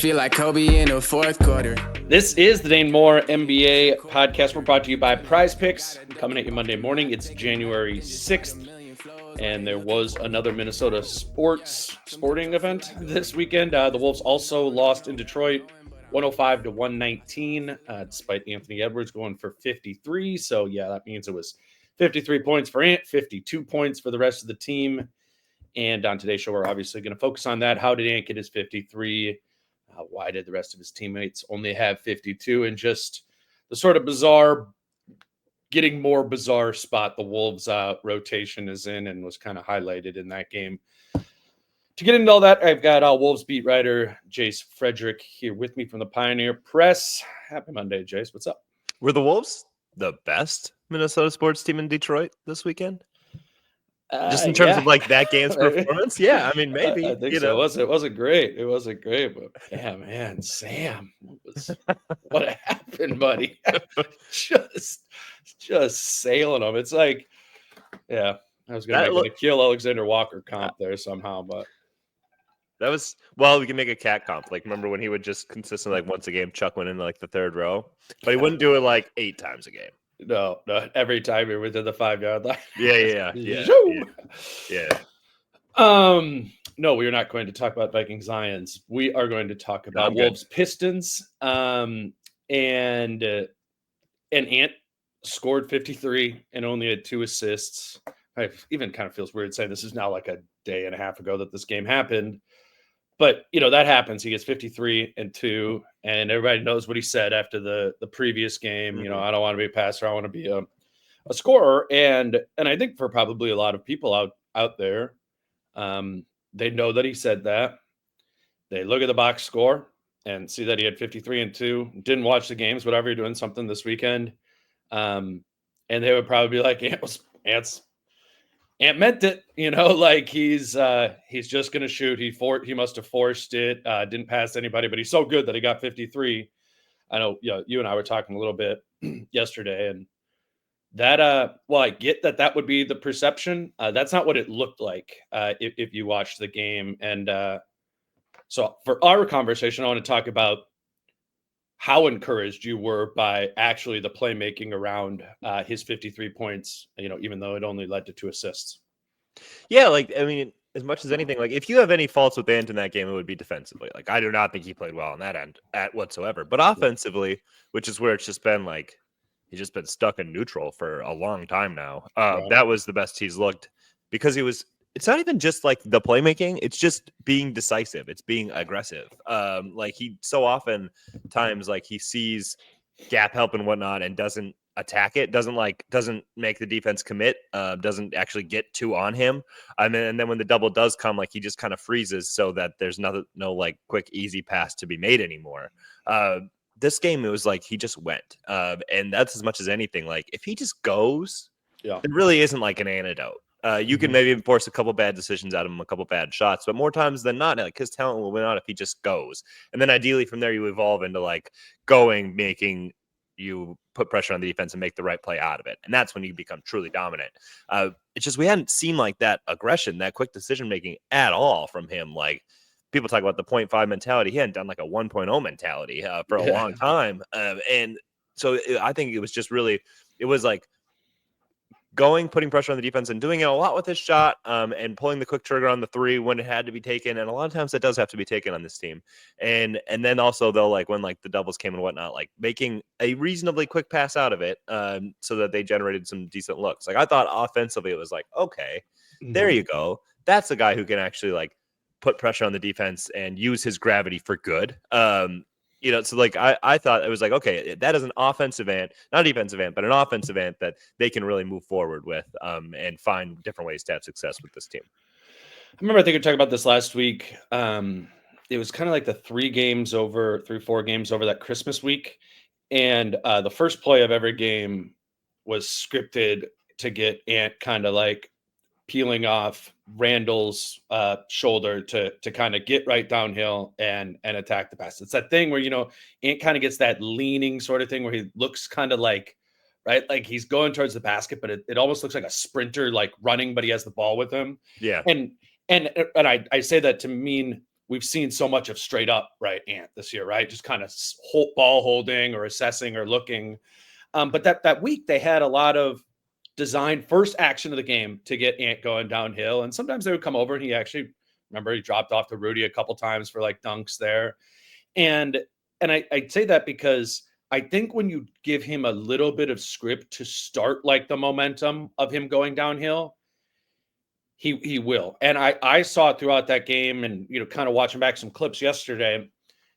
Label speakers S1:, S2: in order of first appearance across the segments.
S1: feel like Kobe in the fourth quarter.
S2: This is the Dane Moore NBA podcast. We're brought to you by Prize Picks. Coming at you Monday morning. It's January 6th. And there was another Minnesota sporting event this weekend. The Wolves also lost in Detroit 105-119, despite Anthony Edwards going for 53. So, yeah, that means it was 53 points for Ant, 52 points for the rest of the team. And on today's show, we're obviously going to focus on that. How did Ant get his 53? Why did the rest of his teammates only have 52? And just the sort of bizarre, getting more bizarre spot the Wolves rotation is in and was kind of highlighted in that game. To get into all that, I've got Wolves beat writer Jace Frederick here with me from the Pioneer Press. Happy Monday, Jace. What's up?
S3: Were the Wolves the best Minnesota sports team in Detroit this weekend? Just in terms of like that game's performance? Yeah, I mean, maybe.
S2: I think so. It wasn't great. It wasn't great, but yeah, man, Sam, what happened, buddy? just sailing them. It's like, yeah, I was going to kill Alexander Walker comp there somehow, but
S3: that was, well, we can make a cat comp. Like, remember when he would just consistently, like, once a game, chuck one into like the third row, but he wouldn't do it like 8 times a game.
S2: No, every time you're within the 5-yard line.
S3: Yeah.
S2: No, we are not going to talk about Vikings Lions. We are going to talk about Wolves Pistons. And Ant scored 53 and only had 2 assists. I even kind of feels weird saying this is now like a day and a half ago that this game happened. But, you know, that happens. He gets 53 and 2, and everybody knows what he said after the previous game. You know, I don't want to be a passer. I want to be a scorer. And I think for probably a lot of people out there, they know that he said that. They look at the box score and see that he had 53 and 2, didn't watch the games, whatever you're doing something this weekend. And they would probably be like, Ant meant it, you know, like he's just going to shoot. He must have forced it, didn't pass anybody, but he's so good that he got 53. I know, you and I were talking a little bit yesterday, and that, well, I get that would be the perception. That's not what it looked like if you watched the game. And so for our conversation, I want to talk about how encouraged you were by actually the playmaking around his 53 points, you know, even though it only led to 2 assists.
S3: Yeah, like, I mean, as much as anything, like, if you have any faults with Ant in that game, it would be defensively. Like, I do not think he played well on that end whatsoever. But offensively, which is where it's just been like, he's just been stuck in neutral for a long time now. That was the best he's looked because it's not even just like the playmaking, it's just being decisive. It's being aggressive. Like he so often times like he sees gap help and whatnot and doesn't attack it, doesn't make the defense commit, doesn't actually get 2 on him. And then when the double does come, like he just kind of freezes so that there's no like quick, easy pass to be made anymore. This game, it was like he just went. And that's as much as anything. Like if he just goes, it really isn't like an antidote. You can maybe force a couple bad decisions out of him, a couple bad shots, but more times than not, like his talent will win out if he just goes. And then ideally from there, you evolve into like going, making you put pressure on the defense and make the right play out of it. And that's when you become truly dominant. It's just, we hadn't seen like that aggression, that quick decision-making at all from him. Like people talk about the 0.5 mentality. He hadn't done like a 1.0 mentality for a long time. And so I think it was just really, it was like, going, putting pressure on the defense and doing it a lot with his shot and pulling the quick trigger on the 3 when it had to be taken. And a lot of times that does have to be taken on this team. And then also though, like when like the doubles came and whatnot, like making a reasonably quick pass out of it so that they generated some decent looks. Like I thought offensively, it was like, okay, there you go. That's a guy who can actually like put pressure on the defense and use his gravity for good. You know, so like I thought it was like, okay, that is an offensive Ant, not a defensive Ant, but an offensive Ant that they can really move forward with and find different ways to have success with this team.
S2: I remember, I think we were talking about this last week. It was kind of like the 4 games over that Christmas week. And the first play of every game was scripted to get Ant kind of like peeling off Randle's shoulder to kind of get right downhill and attack the pass. It's that thing where, you know, Ant kind of gets that leaning sort of thing where he looks kind of like, right, like he's going towards the basket, but it almost looks like a sprinter, like running, but he has the ball with him.
S3: Yeah.
S2: And I say that to mean we've seen so much of straight up, right, Ant this year, right? Just kind of ball holding or assessing or looking. But that week they had a lot of designed first action of the game to get Ant going downhill. And sometimes they would come over and he dropped off to Rudy a couple times for like dunks there. And I'd say that because I think when you give him a little bit of script to start like the momentum of him going downhill, he will. And I saw it throughout that game and, kind of watching back some clips yesterday.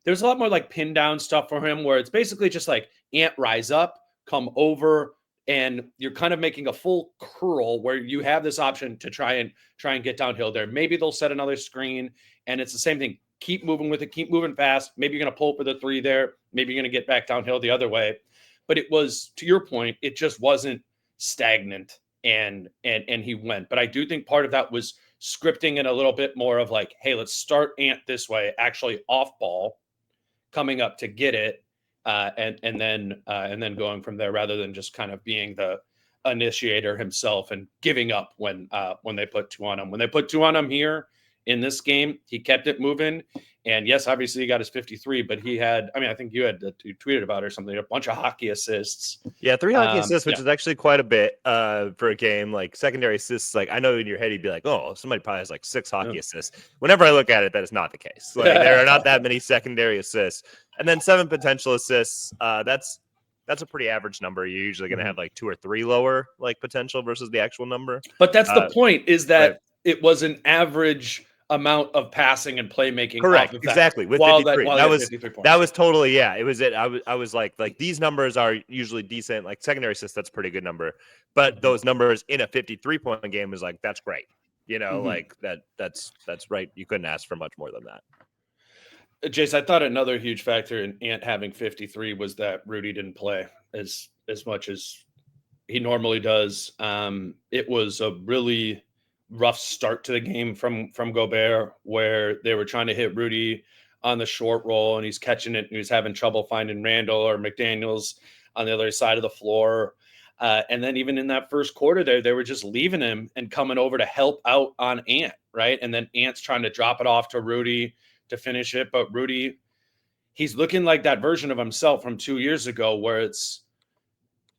S2: There's a lot more like pin down stuff for him where it's basically just like Ant rise up, come over, and you're kind of making a full curl where you have this option to try and get downhill there. Maybe they'll set another screen and it's the same thing. Keep moving with it, keep moving fast. Maybe you're going to pull for the three there. Maybe you're going to get back downhill the other way. But it was, to your point, it just wasn't stagnant and he went. But I do think part of that was scripting it a little bit more of like, hey, let's start Ant this way, actually off ball, coming up to get it. And then going from there rather than just kind of being the initiator himself and giving up when they put two on him. When they put two on him here in this game, he kept it moving. And yes, obviously he got his 53, but he had, I think you tweeted about it or something, a bunch of hockey assists.
S3: Yeah, 3 hockey assists, which is actually quite a bit for a game. Like secondary assists, like I know in your head you'd be like, oh, somebody probably has like 6 hockey assists. Whenever I look at it, that is not the case. Like there are not that many secondary assists. And then 7 potential assists. That's a pretty average number. You're usually going to have like 2 or 3 lower like potential versus the actual number.
S2: But that's the point, is that it was an average amount of passing and playmaking.
S3: Correct. Exactly. With 53. That was totally, yeah. It was it. I was like these numbers are usually decent. Like secondary assists, that's a pretty good number. But those numbers in a 53-point game is like, that's great. Like that's right. You couldn't ask for much more than that.
S2: Jace, I thought another huge factor in Ant having 53 was that Rudy didn't play as much as he normally does. It was a really rough start to the game from Gobert, where they were trying to hit Rudy on the short roll and he's catching it and he's having trouble finding Randle or McDaniels on the other side of the floor. And then even in that first quarter there, they were just leaving him and coming over to help out on Ant, right? And then Ant's trying to drop it off to Rudy to finish it. But Rudy, he's looking like that version of himself from 2 years ago, where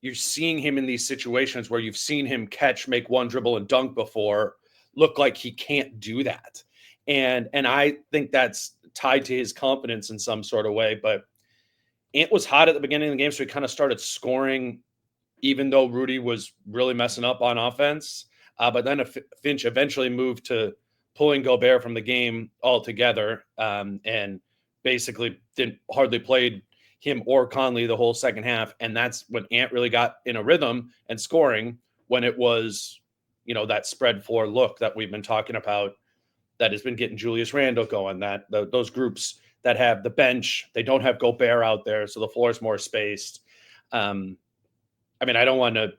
S2: you're seeing him in these situations where you've seen him make one dribble and dunk before, look like he can't do that. And I think that's tied to his confidence in some sort of way. But Ant was hot at the beginning of the game, so he kind of started scoring, even though Rudy was really messing up on offense. But then Finch eventually moved to pulling Gobert from the game altogether, and basically hardly played him or Conley the whole second half. And that's when Ant really got in a rhythm and scoring, when it was, that spread floor look that we've been talking about that has been getting Julius Randle going, that those groups that have the bench, they don't have Gobert out there, so the floor is more spaced. I don't want to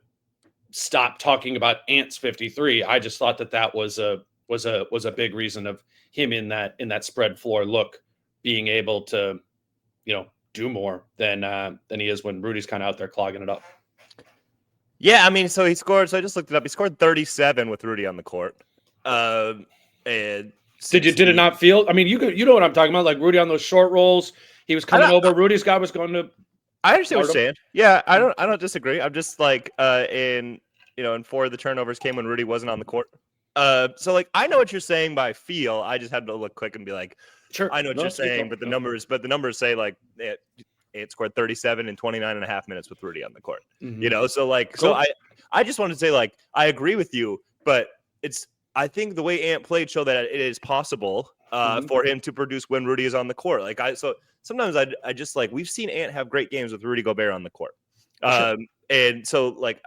S2: stop talking about Ant's 53. I just thought that was a big reason of him in that spread floor look, being able to, do more than he is when Rudy's kind of out there clogging it up.
S3: Yeah, so he scored. So I just looked it up. He scored 37 with Rudy on the court. And
S2: did it not feel? You know what I'm talking about. Like Rudy on those short rolls, he was coming over. Rudy's guy was going to.
S3: I understand what you're saying. Yeah, I don't disagree. I'm just like and 4 of the turnovers came when Rudy wasn't on the court. So like I know what you're saying by feel. I just had to look quick and be like, sure, I know what you're saying, but the numbers say like it scored 37 in 29 and a half minutes with Rudy on the court. Mm-hmm. So like cool. So I just wanted to say like I agree with you, but I think the way Ant played showed that it is possible for him to produce when Rudy is on the court. Like so sometimes I just like, we've seen Ant have great games with Rudy Gobert on the court. Sure. And so like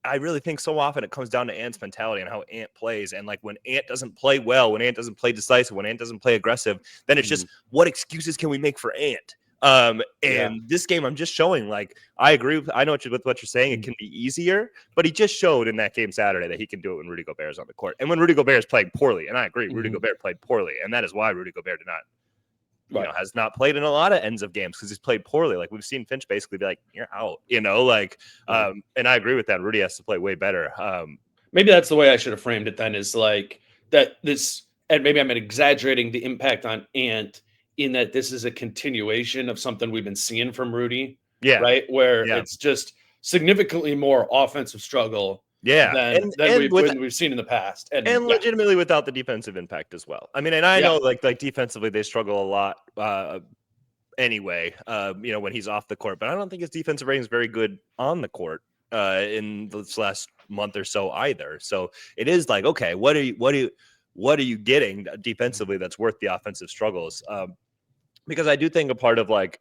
S3: I really think so often it comes down to Ant's mentality and how Ant plays. And like when Ant doesn't play well, when Ant doesn't play decisive, when Ant doesn't play aggressive, then it's just, what excuses can we make for Ant? This game, I'm just showing, like, I agree with what you're saying. It can be easier, but he just showed in that game Saturday that he can do it when Rudy Gobert is on the court. And when Rudy Gobert is playing poorly, and I agree, Rudy Gobert played poorly. And that is why Rudy Gobert has not played in a lot of ends of games, because he's played poorly. Like we've seen Finch basically be like, you're out, and I agree with that. Rudy has to play way better.
S2: Maybe that's the way I should have framed it then, is like that this and maybe I'm exaggerating the impact on Ant in that this is a continuation of something we've been seeing from Rudy.
S3: Yeah.
S2: Right. Where
S3: Yeah.
S2: it's just significantly more offensive struggle than we've seen in the past. And
S3: legitimately without the defensive impact as well. I mean, and I know like defensively they struggle a lot anyway, when he's off the court, but I don't think his defensive rating is very good on the court in this last month or so either. So it is like, okay, what are you getting defensively that's worth the offensive struggles? Because I do think a part of like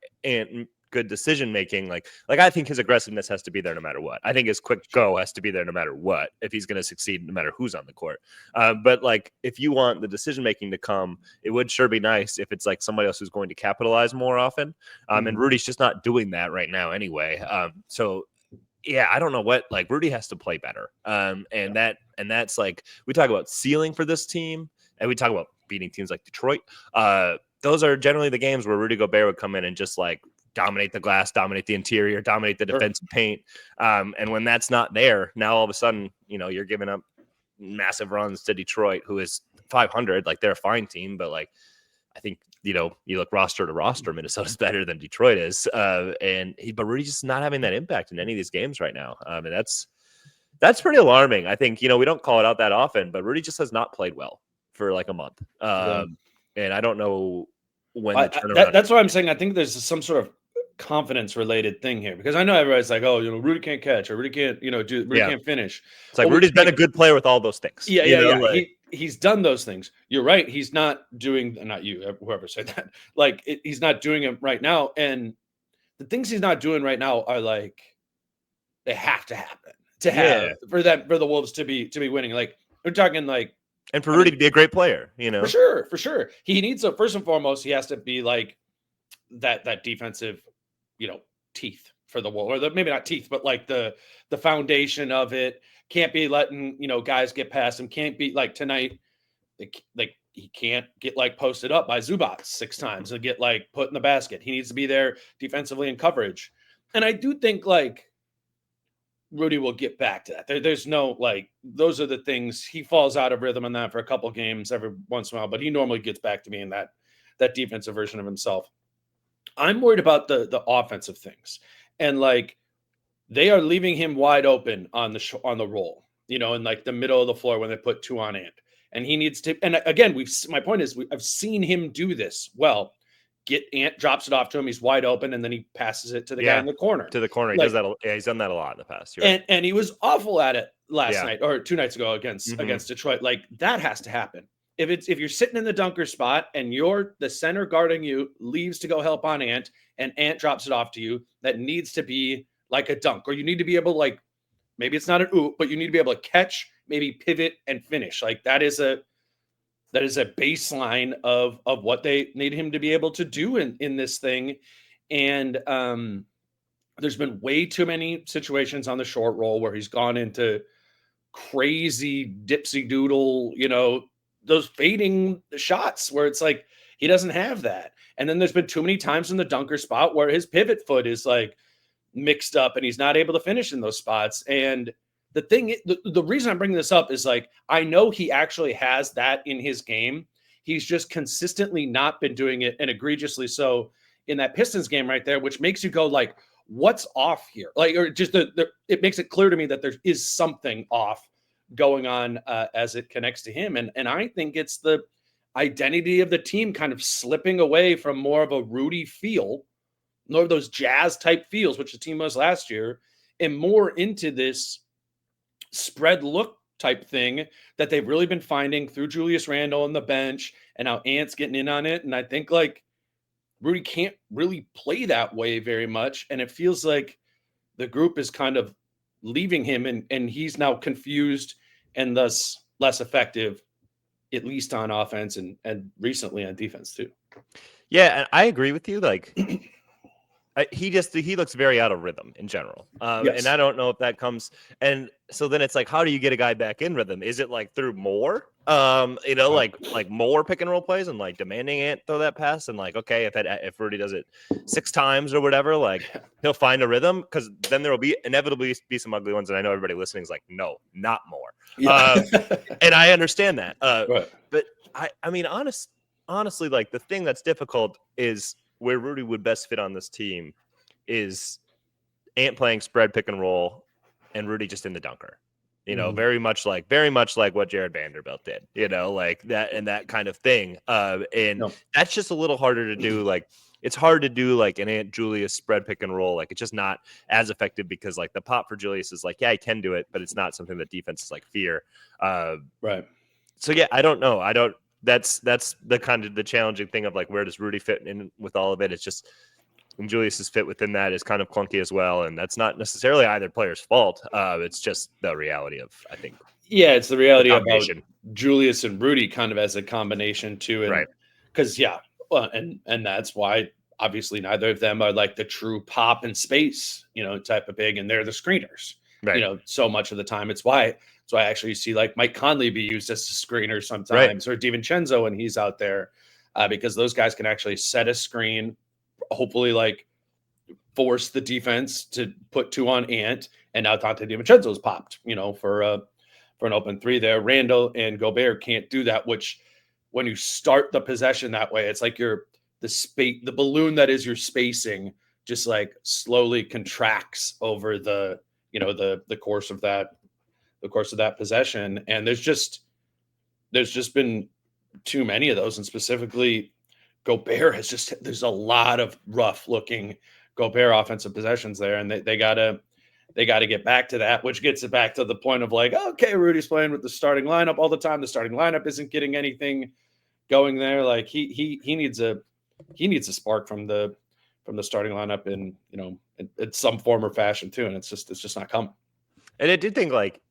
S3: good decision making, like I think his aggressiveness has to be there no matter what. I think his quick go has to be there no matter what if he's going to succeed, no matter who's on the court. But like if you want the decision making to come, it would sure be nice if it's like somebody else who's going to capitalize more often. And Rudy's just not doing that right now anyway. So yeah, I don't know what, like Rudy has to play better. And that's like, we talk about ceiling for this team and we talk about beating teams like Detroit. Those are generally the games where Rudy Gobert would come in and just like dominate the glass, dominate the interior, dominate the defensive paint. And when that's not there, now all of a sudden, you're giving up massive runs to Detroit, who is 500. Like they're a fine team, but like, I think, you look roster to roster, Minnesota's better than Detroit is. But Rudy's just not having that impact in any of these games right now. And that's pretty alarming. I think, we don't call it out that often, but Rudy just has not played well for like a month. And I don't know when the turnaround.
S2: That's what I'm saying. I think there's some sort of confidence related thing here, because I know everybody's like, oh, Rudy can't catch, or Rudy can't, Rudy can't finish.
S3: It's like Rudy's been a good player with all those things.
S2: He's done those things. You're right. He's not doing, not you, whoever said that. Like he's not doing it right now. And the things he's not doing right now are like, they have to happen for the Wolves to be winning. Like we're talking like,
S3: and for Rudy to be a great player,
S2: for sure. He needs to, first and foremost, he has to be like that defensive, teeth for the Wolves, or maybe not teeth, but like the foundation of it. Can't be letting, guys get past him. Can't be like tonight. Like he can't get like posted up by Zubac 6 times and get like put in the basket. He needs to be there defensively in coverage. And I do think like Rudy will get back to that. There's no like, those are the things. He falls out of rhythm in that for a couple games every once in a while, but he normally gets back to being that defensive version of himself. I'm worried about the offensive things, and like they are leaving him wide open on the roll, in like the middle of the floor when they put 2 on Ant, and he needs to. And again, my point is, I've seen him do this well. Get Ant, drops it off to him, he's wide open, and then he passes it to the guy in the corner.
S3: To the corner, he does that. Yeah, he's done that a lot in the past.
S2: And he was awful at it last night or 2 nights ago against Detroit. Like that has to happen. If you're sitting in the dunker spot and the center guarding you leaves to go help on Ant, and Ant drops it off to you, that needs to be like a dunk, or you need to be able to, like, maybe it's not an oop, but you need to be able to catch, maybe pivot and finish. Like that is a baseline of what they need him to be able to do in this thing. And there's been way too many situations on the short roll where he's gone into crazy dipsy doodle, those fading shots where it's like he doesn't have that. And then there's been too many times in the dunker spot where his pivot foot is like mixed up and he's not able to finish in those spots. And the reason I'm bringing this up is like, I know he actually has that in his game. He's just consistently not been doing it, and egregiously so in that Pistons game right there, which makes you go like, what's off here? Like, or just it makes it clear to me that there is something off going on as it connects to him. And I think it's the identity of the team kind of slipping away from more of a Rudy feel, more of those Jazz type feels, which the team was last year, and more into this spread look type thing that they've really been finding through Julius Randle on the bench, and now Ant's getting in on it. And I think like Rudy can't really play that way very much. And it feels like the group is kind of leaving him, and he's now confused and thus less effective, at least on offense and recently on defense too.
S3: Yeah, and I agree with you. Like he looks very out of rhythm in general.
S2: Yes.
S3: And I don't know if that comes. And so then it's like, how do you get a guy back in rhythm? Is it like through more, like more pick and roll plays and like demanding Ant throw that pass? And like, okay, if Rudy does it 6 times or whatever, like he'll find a rhythm, because then there will be inevitably be some ugly ones. And I know everybody listening is like, no, not more. Yeah. And I understand that.
S2: Right.
S3: But I mean, honestly, like the thing that's difficult is where Rudy would best fit on this team is Ant playing spread pick and roll and Rudy just in the dunker. Very much like what Jared Vanderbilt did, like that and that kind of thing. And that's just a little harder to do. Like it's hard to do like an Ant Julius spread pick and roll. Like it's just not as effective because like the pop for Julius is like, yeah, he can do it, but it's not something that defenses like fear.
S2: Right.
S3: So yeah, I don't know. That's the kind of the challenging thing of like, where does Rudy fit in with all of it? It's just, and Julius's fit within that is kind of clunky as well. And that's not necessarily either player's fault. It's just the reality of, I think.
S2: Yeah, it's the reality about Julius and Rudy kind of as a combination too. And
S3: right.
S2: Because, well, and that's why obviously neither of them are like the true pop and space, type of big, and they're the screeners. Right. So much of the time it's why I actually see like Mike Conley be used as a screener sometimes, or DiVincenzo when he's out there, because those guys can actually set a screen, hopefully like force the defense to put 2 on Ant, and now Dante DiVincenzo's popped, for an open 3 there. Randle and Gobert can't do that, which when you start the possession that way, it's like the balloon that is your spacing just like slowly contracts over the course of that possession. And there's just been too many of those. And specifically Gobert there's a lot of rough looking Gobert offensive possessions there. And they gotta get back to that, which gets it back to the point of like, okay, Rudy's playing with the starting lineup all the time. The starting lineup isn't getting anything going there. Like he needs a spark from the starting lineup in some form or fashion too. And it's just not coming.
S3: And I do think like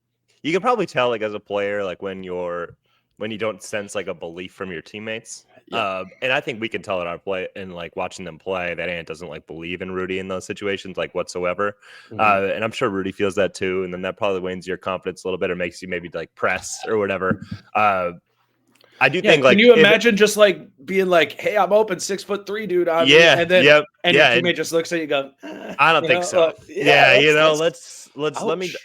S3: you can probably tell like as a player, like when you don't sense like a belief from your teammates. Yeah. And I think we can tell in our play and like watching them play that Ant doesn't like believe in Rudy in those situations like whatsoever. Mm-hmm. And I'm sure Rudy feels that too. And then that probably wanes your confidence a little bit or makes you maybe like press or whatever. I do think like,
S2: can you imagine just like being like, hey, I'm open 6'3", dude. And then your teammate just looks at you and go,
S3: I don't think so.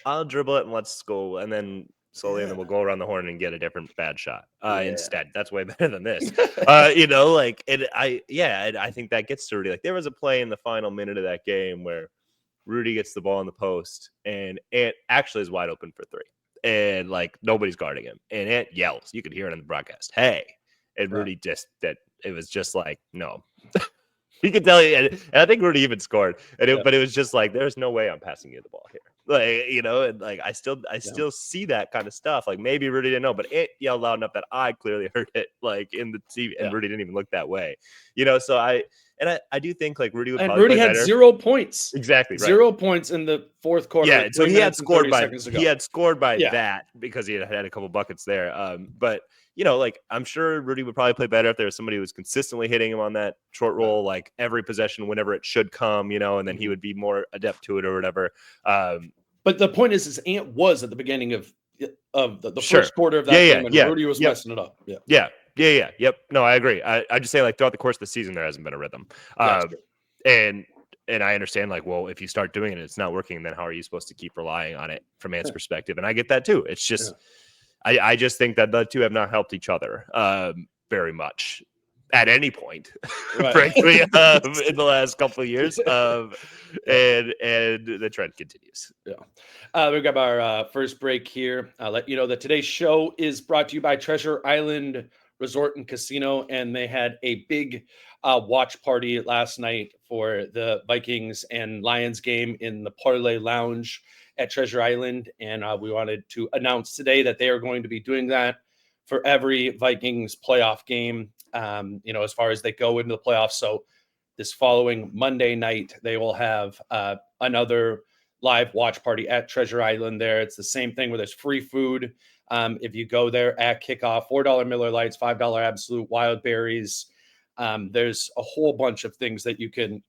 S3: I'll dribble it and let's go. And then slowly, and then we'll go around the horn and get a different bad shot instead. That's way better than this. I think that gets to Rudy. Like there was a play in the final minute of that game where Rudy gets the ball in the post and Ant actually is wide open for 3. And like nobody's guarding him. And Ant yells. You could hear it in the broadcast. Hey. And Rudy it was just like, no. You could tell you, and I think Rudy even scored. But it was just like, there's no way I'm passing you the ball here. Like, and like I still see that kind of stuff. Like maybe Rudy didn't know, but it yelled loud enough that I clearly heard it like in the TV, and Rudy didn't even look that way. So I do think like Rudy would
S2: and Rudy had better. 0 points.
S3: Exactly. Right.
S2: 0 points in the fourth quarter.
S3: Yeah, so he had scored by that because he had a couple buckets there. But like I'm sure Rudy would probably play better if there was somebody who was consistently hitting him on that short roll, like every possession whenever it should come, and then he would be more adept to it or whatever.
S2: But the point is Ant was at the beginning of the first quarter of that game, and Rudy was messing it up.
S3: Yep. No, I agree. I just say like throughout the course of the season there hasn't been a rhythm. And I understand like, well, if you start doing it, it's not working, then how are you supposed to keep relying on it from Ant's perspective? And I get that too. It's just I just think that the two have not helped each other very much at any point, frankly, in the last couple of years. And the trend continues.
S2: Yeah. We've got our first break here. I'll let you know that today's show is brought to you by Treasure Island Resort and Casino, and they had a big watch party last night for the Vikings and Lions game in the Parlay Lounge at Treasure Island. And we wanted to announce today that they are going to be doing that for every Vikings playoff game, as far as they go into the playoffs. So this following Monday night, they will have another live watch party at Treasure Island there. It's the same thing where there's free food. If you go there at kickoff, $4 Miller Lights, $5 Absolute Wild Berries. There's a whole bunch of things that you can,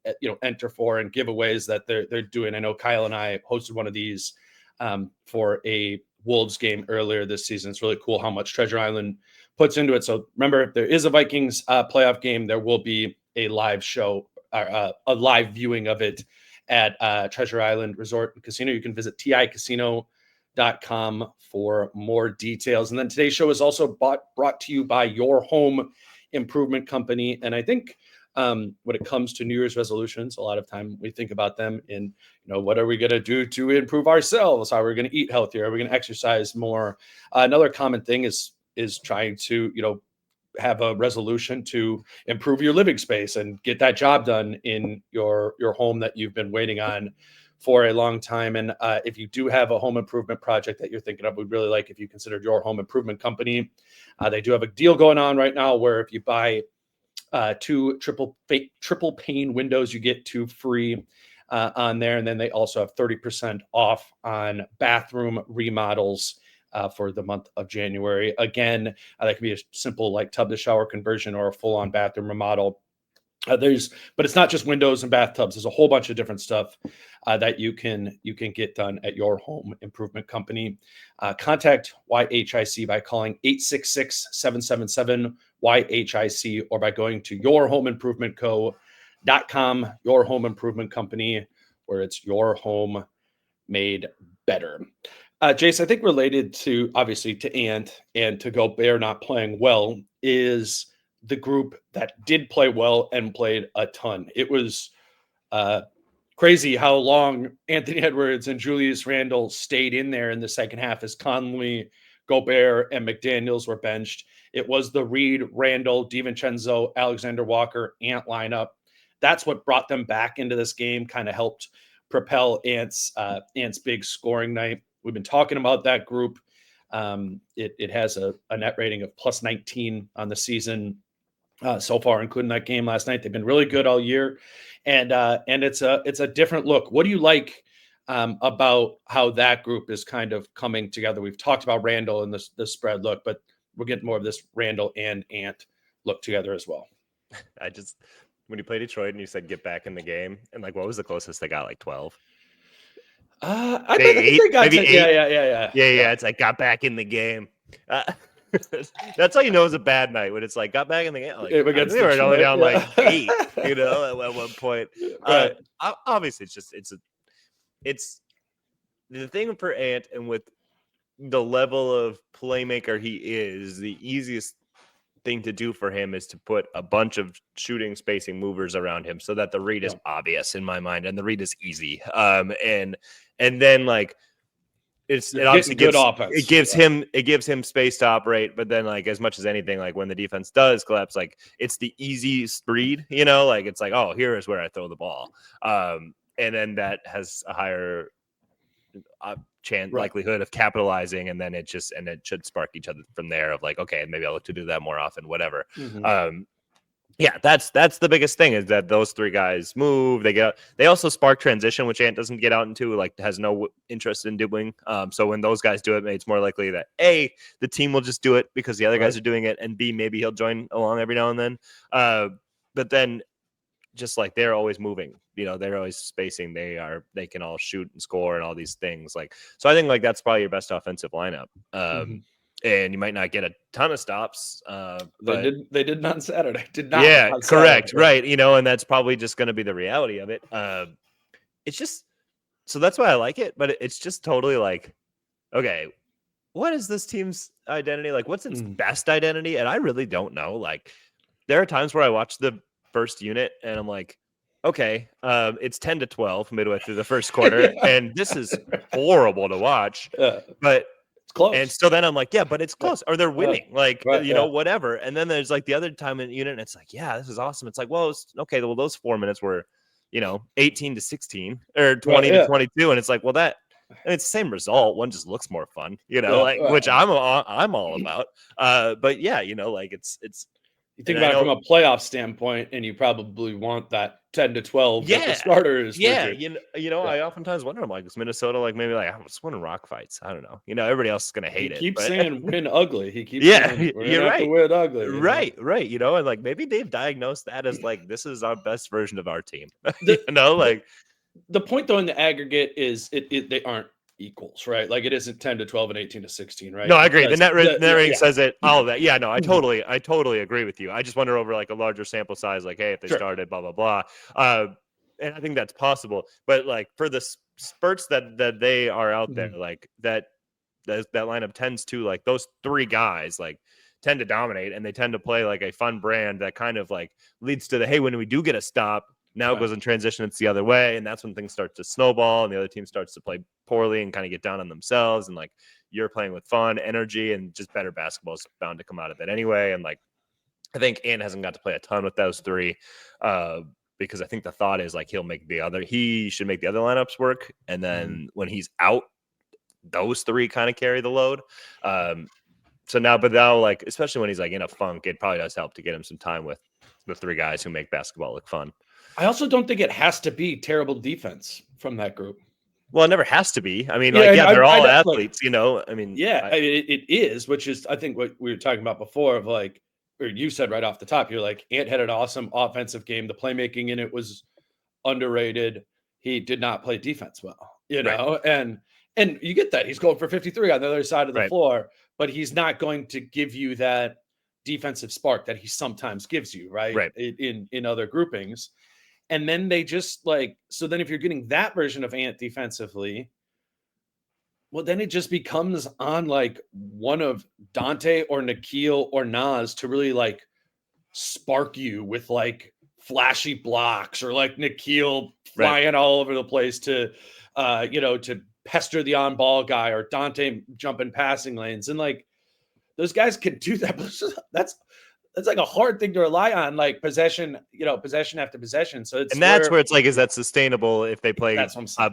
S2: enter for and giveaways that they're doing. I know Kyle and I hosted one of these for a Wolves game earlier this season. It's really cool how much Treasure Island puts into it. So remember, if there is a Vikings playoff game, there will be a live show, a live viewing of it at Treasure Island Resort and Casino. You can visit TICasino.com DaneMooreProductions.com for more details. And then today's show is also brought to you by Your Home Improvement Company. And I think when it comes to New Year's resolutions, a lot of time we think about them in, what are we going to do to improve ourselves? How are we going to eat healthier? Are we going to exercise more? Another common thing is trying to, have a resolution to improve your living space and get that job done in your home that you've been waiting on for a long time. And if you do have a home improvement project that you're thinking of, we'd really like if you considered Your Home Improvement Company. They do have a deal going on right now where if you buy 2 triple pane windows, you get 2 free on there. And then they also have 30% off on bathroom remodels for the month of January. Again, that can be a simple like tub to shower conversion or a full-on bathroom remodel. But it's not just windows and bathtubs. There's a whole bunch of different stuff that you can get done at Your Home Improvement Company. Contact YHIC by calling 866-777-YHIC or by going to yourhomeimprovementco.com, Your Home Improvement Company, where it's your home made better. Jace, I think related to, obviously, to Ant and to Gobert not playing well is the group that did play well and played a ton. It was crazy how long Anthony Edwards and Julius Randle stayed in there in the second half as Conley, Gobert, and McDaniels were benched. It was the Reed, Randle, DiVincenzo, Alexander Walker, Ant lineup. That's what brought them back into this game, kind of helped propel Ant's big scoring night. We've been talking about that group. It has a net rating of plus 19 on the season so far, including that game last night. They've been really good all year, and it's a different look. What do you like about how that group is kind of coming together? We've talked about Randle and the spread look, but we're getting more of this Randle and Ant look together as well.
S3: When you play Detroit and you said get back in the game, and like what was the closest they got? Like 12.
S2: I think they got 10. Yeah.
S3: It's like got back in the game. That's how you know it's a bad night when it's like got back in the game. Like, they were only down like 8, at one point. Right. Obviously, it's the thing for Ant, and with the level of playmaker he is, the easiest thing to do for him is to put a bunch of shooting spacing movers around him so that the read is obvious in my mind and the read is easy. And then like it obviously gives offense. It gives him space to operate, but then like as much as anything, like when the defense does collapse, like it's the easiest read, like it's like, oh, here is where I throw the ball. And then that has a higher likelihood of capitalizing, and then it should spark each other from there of like, okay, maybe I'll look to do that more often, whatever. That's the biggest thing, is that those 3 guys move. They also spark transition, which Ant doesn't get out into, like has no interest in doing. So when those guys do it, it's more likely that A, the team will just do it because the other guys are doing it, and B, maybe he'll join along every now and then. But then just like they're always moving, they're always spacing. They can all shoot and score and all these things. Like, so I think like that's probably your best offensive lineup. And you might not get a ton of stops.
S2: They did on Saturday. Did not.
S3: Yeah, correct. Saturday. Right. And that's probably just going to be the reality of it. It's just, so that's why I like it, but it's just totally like, okay, what is this team's identity? Like, what's its best identity? And I really don't know. Like, there are times where I watch the first unit and I'm like, okay, it's 10-12 midway through the first quarter, and this is horrible to watch. But it's close. And so then I'm like, yeah, but it's close. Or they're winning, whatever. And then there's like the other time in the unit, and it's like, yeah, this is awesome. It's like, well, okay, well, those 4 minutes were, 18-16 or 20-22, and it's like, well, it's the same result. One just looks more fun, which I'm all about. But yeah, like it's.
S2: You think about it from a playoff standpoint, and you probably want that 10-12 that the starters.
S3: Yeah, I oftentimes wonder, I'm like, is Minnesota like maybe like I'm just winning rock fights? I don't know. Everybody else is gonna hate it.
S2: He keeps saying win ugly. He keeps
S3: saying
S2: you're right. Win ugly.
S3: Right. And like maybe they've diagnosed that as like this is our best version of our team.
S2: The point though in the aggregate is they aren't equals, right? Like it isn't 10-12 and 18-16, right?
S3: No, I agree. The net rating says it. All of that. Yeah, no, I totally agree with you. I just wonder over like a larger sample size, like, hey, if they started, blah, blah, blah. And I think that's possible. But like for the spurts that they are out there, like that that lineup tends to like those three guys like tend to dominate, and they tend to play like a fun brand that kind of like leads to the, hey, when we do get a stop, now it goes in transition, it's the other way, and that's when things start to snowball and the other team starts to play poorly and kind of get down on themselves, and like you're playing with fun, energy, and just better basketball is bound to come out of it anyway. And like I think Ant hasn't got to play a ton with those three because I think the thought is like he should make the other lineups work, and then when he's out, those three kind of carry the load. But now, like, especially when he's like in a funk, it probably does help to get him some time with the three guys who make basketball look fun. I
S2: also don't think it has to be terrible defense from that group.
S3: Well, it never has to be. I mean, they're all athletes, you know. I mean,
S2: it is, which is, I think, what we were talking about before of like, or you said right off the top, you're like, Ant had an awesome offensive game. The playmaking in it was underrated. He did not play defense well, you know, and you get that. He's going for 53 on the other side of the floor, but he's not going to give you that defensive spark that he sometimes gives you, right? In other groupings. And then they just like, so then if you're getting that version of Ant defensively, well, then it just becomes on like one of Dante or Nikhil or Nas to really like spark you with like flashy blocks, or like Nikhil flying all over the place to, to pester the on ball guy, or Dante jumping passing lanes. And like those guys can do that. But that's like a hard thing to rely on, like possession after possession. So that's
S3: where it's like, is that sustainable if they play a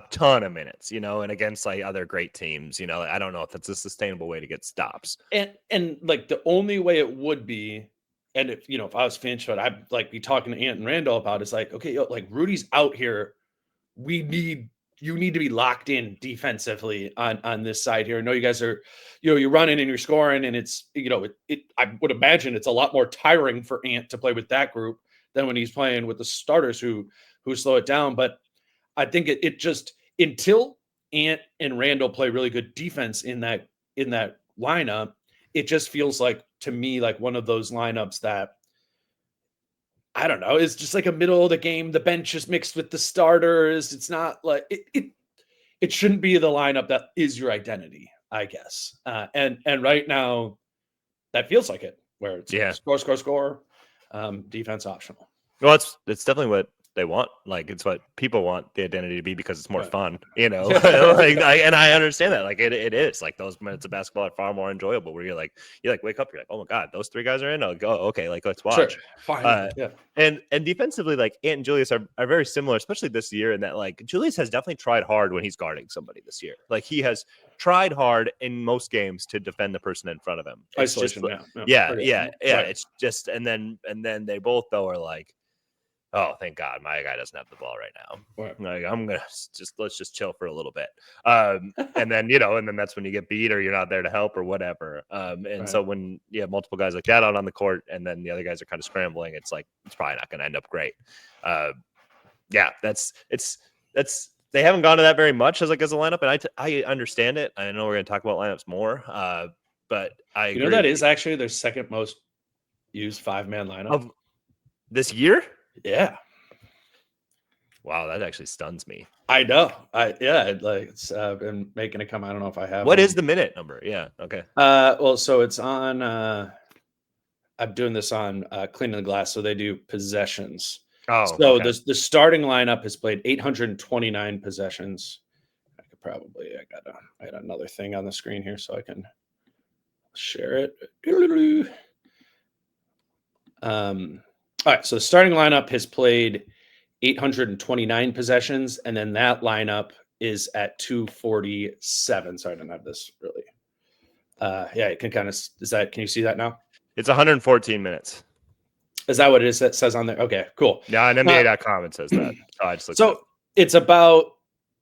S3: ton of minutes, and against like other great teams, I don't know if that's a sustainable way to get stops.
S2: And like the only way it would be, and if I was Finch, what I'd like be talking to Ant and Randle about is like, okay, like Rudy's out here. You need to be locked in defensively on this side here. I know you guys are, you're running and you're scoring, and it's, I would imagine it's a lot more tiring for Ant to play with that group than when he's playing with the starters who slow it down. But I think it just, until Ant and Randle play really good defense in that lineup, it just feels like, to me, like one of those lineups that, I don't know, it's just like a middle of the game. The bench is mixed with the starters. It's not like it shouldn't be the lineup that is your identity, I guess. And right now that feels like it, where it's score, defense optional.
S3: Well, it's definitely what they want. Like, it's what people want the identity to be, because it's more fun, and I understand that. Like it is like those minutes of basketball are far more enjoyable, where you wake up, you're like, oh my God, those three guys are in. I'll go, okay, like let's watch.
S2: Sure. Fine.
S3: And defensively, like Ant and Julius are very similar, especially this year, in that like Julius has definitely tried hard when he's guarding somebody this year. Like he has tried hard in most games to defend the person in front of him.
S2: Isolation.
S3: It's just, and then they both though are like, oh, thank God my guy doesn't have the ball right now. Like, let's just chill for a little bit. And then, and then that's when you get beat, or you're not there to help, or whatever. So when you have multiple guys like that out on the court, and then the other guys are kind of scrambling, it's like, it's probably not going to end up great. They haven't gone to that very much as a lineup. And I understand it. I know we're going to talk about lineups more. But I agree.
S2: That is actually their second most used 5-man lineup
S3: of this year.
S2: Yeah.
S3: Wow, that actually stuns me.
S2: I know. It's been making it come. I don't know if I have.
S3: What is the minute number? Yeah. Okay.
S2: Well, so it's on. I'm doing this on Cleaning the Glass, so they do possessions.
S3: Oh,
S2: so the starting lineup has played 829 possessions. I could probably. I got another thing on the screen here, so I can share it. All right, so the starting lineup has played 829 possessions, and then that lineup is at 247. Sorry, I didn't have this really. You can kind of, can you see that now?
S3: It's 114 minutes.
S2: Is that what it is that says on there? Okay, cool.
S3: Yeah, on NBA.com it says that. I just looked
S2: it's about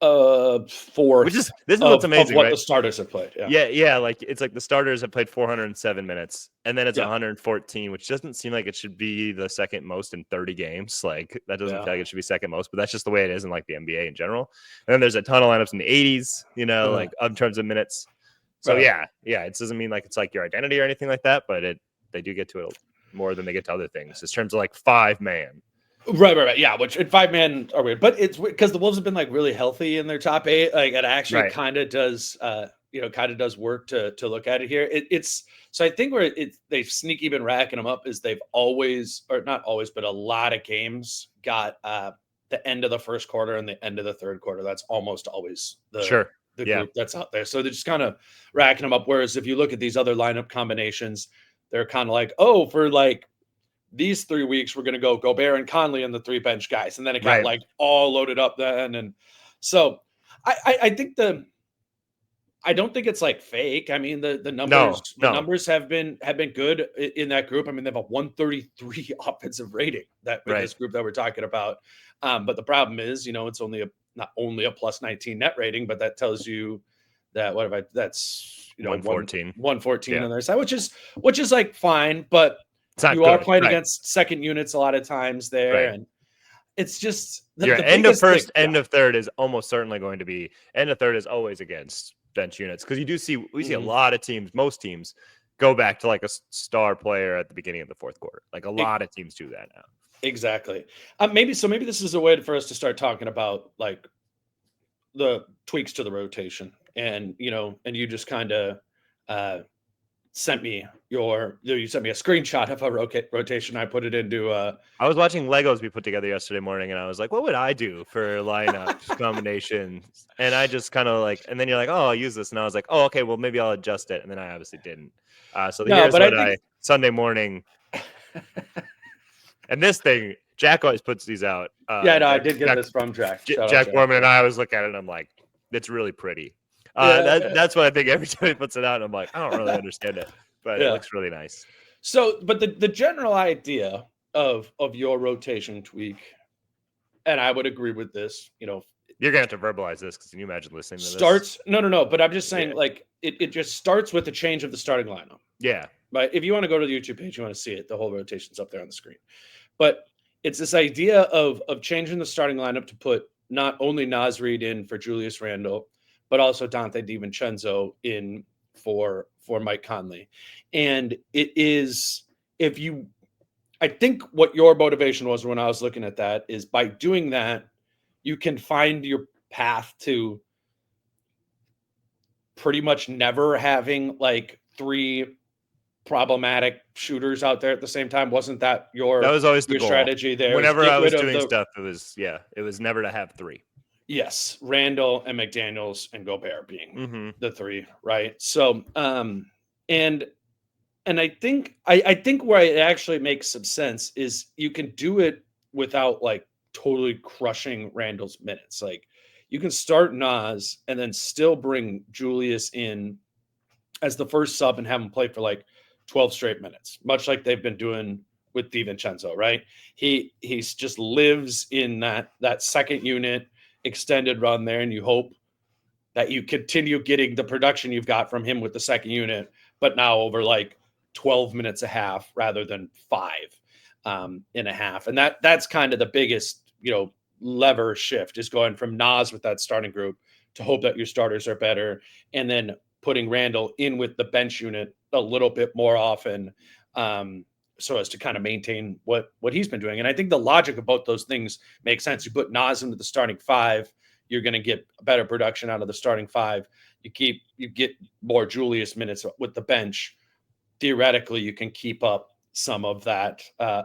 S2: four.
S3: This is what's amazing,
S2: what
S3: right?
S2: The starters have played.
S3: Yeah. Like it's like the starters have played 407 minutes, and then it's 114, which doesn't seem like it should be the second most in 30 games. Like that doesn't feel like it should be second most, but that's just the way it is in like the NBA in general. And then there's a ton of lineups in the 80s, like in terms of minutes. So it doesn't mean like it's like your identity or anything like that, but they do get to it more than they get to other things in terms of like 5-man.
S2: Right. Yeah, which in 5-man are weird, but it's because the Wolves have been like really healthy in their top 8. Like it actually kind of does kind of does work to look at it here. It's so I think where they've sneaky been racking them up is they've always, or not always, but a lot of games got the end of the first quarter and the end of the third quarter. That's almost always the group that's out there. So they're just kind of racking them up. Whereas if you look at these other lineup combinations, they're kind of like, oh, for like these 3 weeks, we're going to go Gobert and Conley and the 3 bench guys. And then it got like all loaded up then. And so I think I don't think it's like fake. I mean, the numbers have been good in that group. I mean, they have a 133 offensive rating with this group that we're talking about. But the problem is, it's not only a plus 19 net rating, but that tells you that that's 114 on their side, which is like fine, but you are playing against second units a lot of times there, and it's just
S3: the end of first, end of third is almost certainly going to be end of third is always against bench units, because we see a lot of teams, most teams go back to like a star player at the beginning of the fourth quarter. Like a lot of teams do that now.
S2: Exactly. Maybe this is a way for us to start talking about like the tweaks to the rotation, and you just kind of sent me a screenshot of a rotation. I put it into
S3: I was watching Legos be put together yesterday morning, and I was like, what would I do for lineup combinations? And I just kind of like, and then you're like, oh, I'll use this, and I was like, oh, okay, well maybe I'll adjust it, and then I obviously didn't. Sunday morning. And this thing, Jack always puts these out.
S2: I did get this from Jack.
S3: Jack Borman, and I always look at it and I'm like, it's really pretty. That's what I think every time he puts it out. And I'm like, I don't really understand it, but it looks really nice.
S2: So, but the general idea of your rotation tweak, and I would agree with this,
S3: you're going to have to verbalize this, because can you imagine listening to
S2: this? No, but I'm just saying, like, it just starts with the change of the starting lineup.
S3: Yeah.
S2: But if you want to go to the YouTube page, you want to see it, the whole rotation's up there on the screen. But it's this idea of changing the starting lineup to put not only Naz Reid in for Julius Randle, but also Donte DiVincenzo in for Mike Conley. And it is, I think what your motivation was when I was looking at that is, by doing that, you can find your path to pretty much never having like 3 problematic shooters out there at the same time. Wasn't that was always your strategy there?
S3: Whenever I was doing stuff, it was never to have 3.
S2: Yes, Randle and McDaniels and Gobert being the 3, right? So, and I think where it actually makes some sense is you can do it without like totally crushing Randle's minutes. Like, you can start Naz and then still bring Julius in as the first sub and have him play for like 12 straight minutes, much like they've been doing with DiVincenzo, right? He's just lives in that second unit extended run there, and you hope that you continue getting the production you've got from him with the second unit, but now over like 12 minutes a half rather than 5 and a half. And that's kind of the biggest, lever shift, is going from Naz with that starting group to hope that your starters are better, and then putting Randle in with the bench unit a little bit more often, so as to kind of maintain what he's been doing. And I think the logic of both those things makes sense. You put Naz into the starting 5, you're going to get better production out of the starting 5. You get more Julius minutes with the bench. Theoretically, you can keep up some of that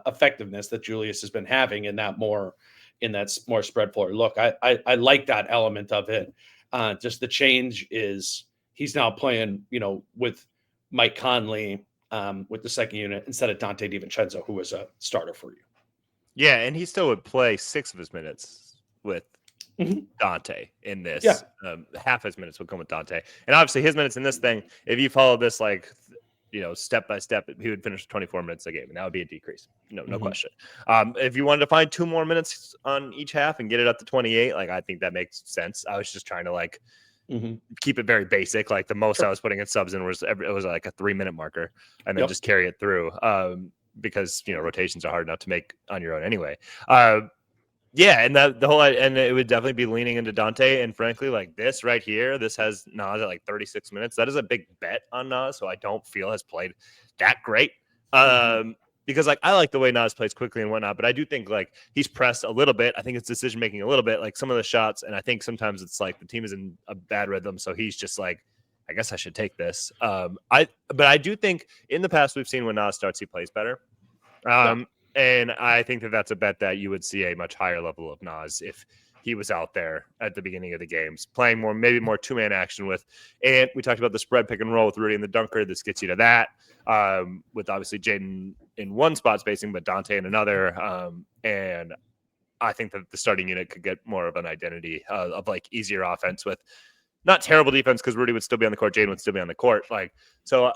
S2: effectiveness that Julius has been having in that more spread floor look. I like that element of it. Just the change is he's now playing, with Mike Conley with the second unit instead of Donte DiVincenzo, who was a starter for you.
S3: Yeah, and he still would play 6 of his minutes with Donte in this.
S2: Yeah.
S3: Half his minutes would come with Donte. And obviously his minutes in this thing, if you follow this like, step by step, he would finish 24 minutes a game, and that would be a decrease. No question. If you wanted to find 2 more minutes on each half and get it up to 28, like, I think that makes sense. I was just trying to like keep it very basic. Like, the most I was putting in subs in was like a 3-minute marker, and then just carry it through. Because rotations are hard enough to make on your own anyway. And and it would definitely be leaning into Donte. And frankly, like this right here, this has Naz at like 36 minutes. That is a big bet on Naz, so I don't feel has played that great. Because like, I like the way Naz plays quickly and whatnot, but I do think like he's pressed a little bit. I think it's decision making a little bit, like some of the shots, and I think sometimes it's like the team is in a bad rhythm, so he's just like I guess I should take this. But I do think in the past we've seen when Nas starts, he plays better. And I think that's a bet that you would see a much higher level of Nas if he was out there at the beginning of the games, playing more, maybe more two-man action with. And we talked about the spread pick and roll with Rudy and the dunker. This gets you to that, with obviously Jaden in one spot spacing, but Dante in another. And I think that the starting unit could get more of an identity of like easier offense with not terrible defense, because Rudy would still be on the court, Jaden would still be on the court. So